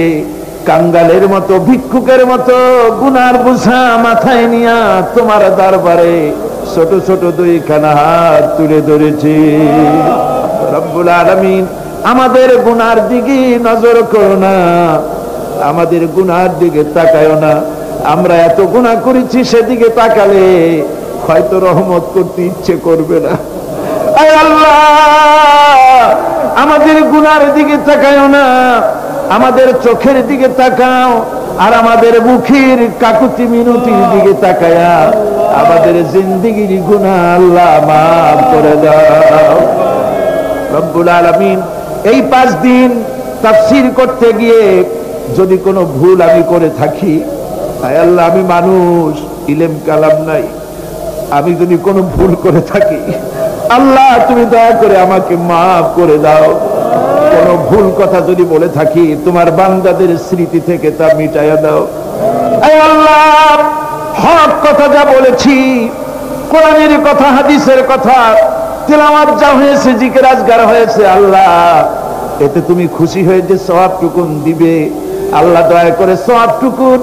কাঙ্গালের মতো, ভিক্ষুকের মতো গুনার বোঝা মাথায় নিয়া তোমার দরবারে ছোট ছোট 2খানা হাত তুলে ধরেছি। রব্বুল আলামিন, আমাদের গুনার দিকে নজর করো না, আমাদের গুনার দিকে তাকায়ও না। আমরা এত গুনাহ করেছি, সেদিকে তাকালে হয়তো রহমত করতে ইচ্ছে করবে না। আয় আল্লাহ, আমাদের গুনার দিকে তাকায়ও না, আমাদের চোখের দিকে তাকাও, আর আমাদের মুখের কাকুতি মিনতির দিকে তাকায়া আমাদের জিন্দেগির গুনাহ আল্লাহ মাফ করে দাও। রব্বুল আলামিন, এই 5 দিন তাফসীর করতে গিয়ে যদি কোনো ভুল আমি করে থাকি, আয় আল্লাহ, আমি মানুষ, ইলম কালাম নাই, আমি যদি কোনো ভুল করে থাকি আল্লাহ তুমি দয়া করে আমাকে মাফ করে দাও। কোন ভুল কথা যদি বলে থাকি তোমার বান্দাদের স্মৃতি থেকে তা মিটাইয়া দাও। আয় আল্লাহ, হক কথা যা বলেছি, কোরআনের কথা, হাদিসের কথা, তেলাওয়াত যা হয়েছে, জিকির আজগার হয়েছে, আল্লাহ এতে তুমি খুশি হয়ে যে সওয়াবটুকুন দিবে, আল্লাহ দয়া করে সওয়াবটুকুন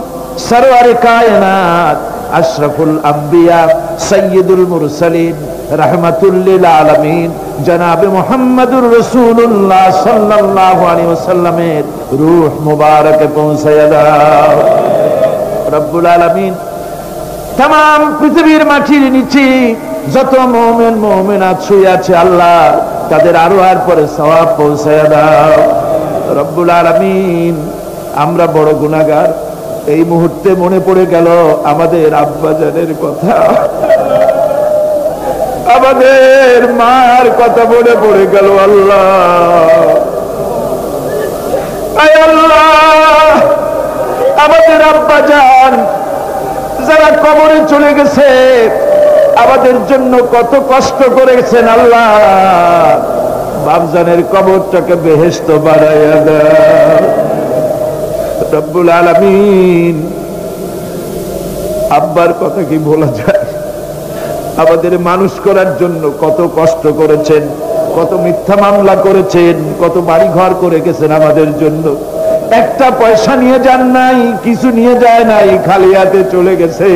সরওয়ারে কায়নাত আশরাফুল আম্বিয়া সাইয়্যিদুল মুরসালিন রাহমাতুল লিল আলামিন জনাবে মুহাম্মদুর রাসূলুল্লাহ সাল্লাল্লাহু আলাইহি ওয়াসাল্লামের রূহ মুবারকে পৌঁছায়া দাও। রব্বুল আলামিন, तमाम পৃথিবীর মাটির নিচে যত মুমিন মুমিনাত শুয়ে আছে আল্লাহ তাদের আরওয়ার পরে সওয়াব পৌঁছায়া দাও। রব্বুল আলামিন, আমরা বড় গুনাহগার। এই মুহূর্তে মনে পড়ে গেল আমাদের আব্বাজানের কথা, আমাদের মার কথা মনে পড়ে গেল। আল্লাহ, আয় আল্লাহ, আমাদের আব্বাজান যারা কবরে চলে গেছে, আমাদের জন্য কত কষ্ট করেছেন। আল্লাহ, বাপজানের কবরটাকে বেহেশত বানাইয়া দাও। রব্বুল আলামিন, আব্বার কথা কি বলা যায়? আমাদের মানুষ করার জন্য কত কষ্ট করেছেন, কত মিথ্যা মামলা করেছেন, কত বাড়ি ঘর করে গেছেন আমাদের জন্য। একটা পয়সা নিয়ে যান নাই, কিছু নিয়ে যায় নাই, খালি হাতে চলে গেছে।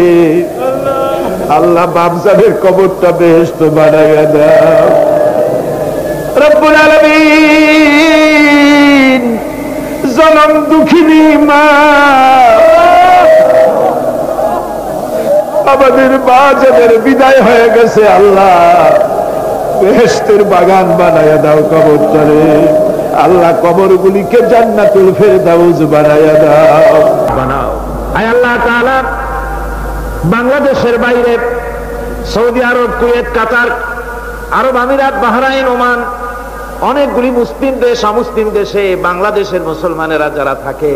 আল্লাহ, বাপজানের কবরটা বেহেশত বানাইয়া দাও। রব্বুল আলামিন, জনম দুঃখিনী মা, আমাদের মা যাদের বিদায় হয়ে গেছে, আল্লাহ বেহেশতের বাগান বানায়া দাও কবরটারে। আল্লাহ, কবরগুলিকে জান্নাতুল ফেরদাউস বানায়া দাও, বানাও। আয় আল্লাহ তাআলা, বাংলাদেশের বাইরে সৌদি আরব, কুয়েত, কাতার, আরব আমিরাত, বাহরাইন, ওমান, অনেকগুলি মুসলিম দেশ, অমুসলিম দেশে বাংলাদেশের মুসলমানেরা যারা থাকে,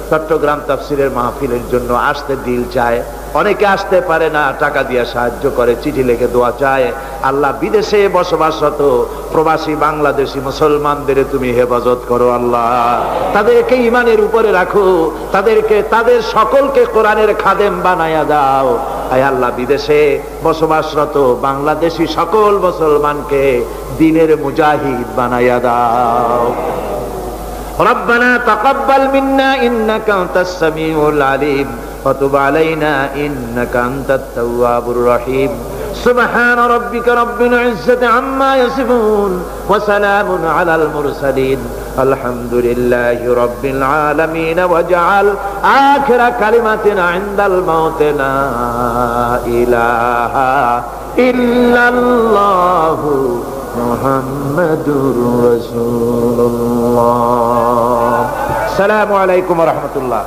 চট্টগ্রাম তাফসীরের মাহফিলের জন্য আসতে দিল চায়। অনেকে আসতে পারে না, টাকা দিয়ে সাহায্য করে, চিঠি লিখে দোয়া চায়। আল্লাহ, বিদেশে বসবাসরত প্রবাসী বাংলাদেশি মুসলমানদের তুমি হেফাজত করো। আল্লাহ, তাদেরকে ঈমানের উপরে রাখো, তাদের সকলকে কোরআনের খাদেম বানায়া দাও। আয় আল্লাহ, বিদেশে বসবাসরত বাংলাদেশি সকল মুসলমানকে দ্বীনের মুজাহিদ বানায়া দাও। ربنا تقبل منا إنك أنت السميع العليم وتب علينا إنك أنت التواب الرحيم سبحان ربك رب العزة عما يصفون وسلام على المرسلين الحمد لله رب العالمين واجعل آخر كلمتنا عند الموت لا إله إلا الله محمد رسول الله السلام عليكم ورحمة الله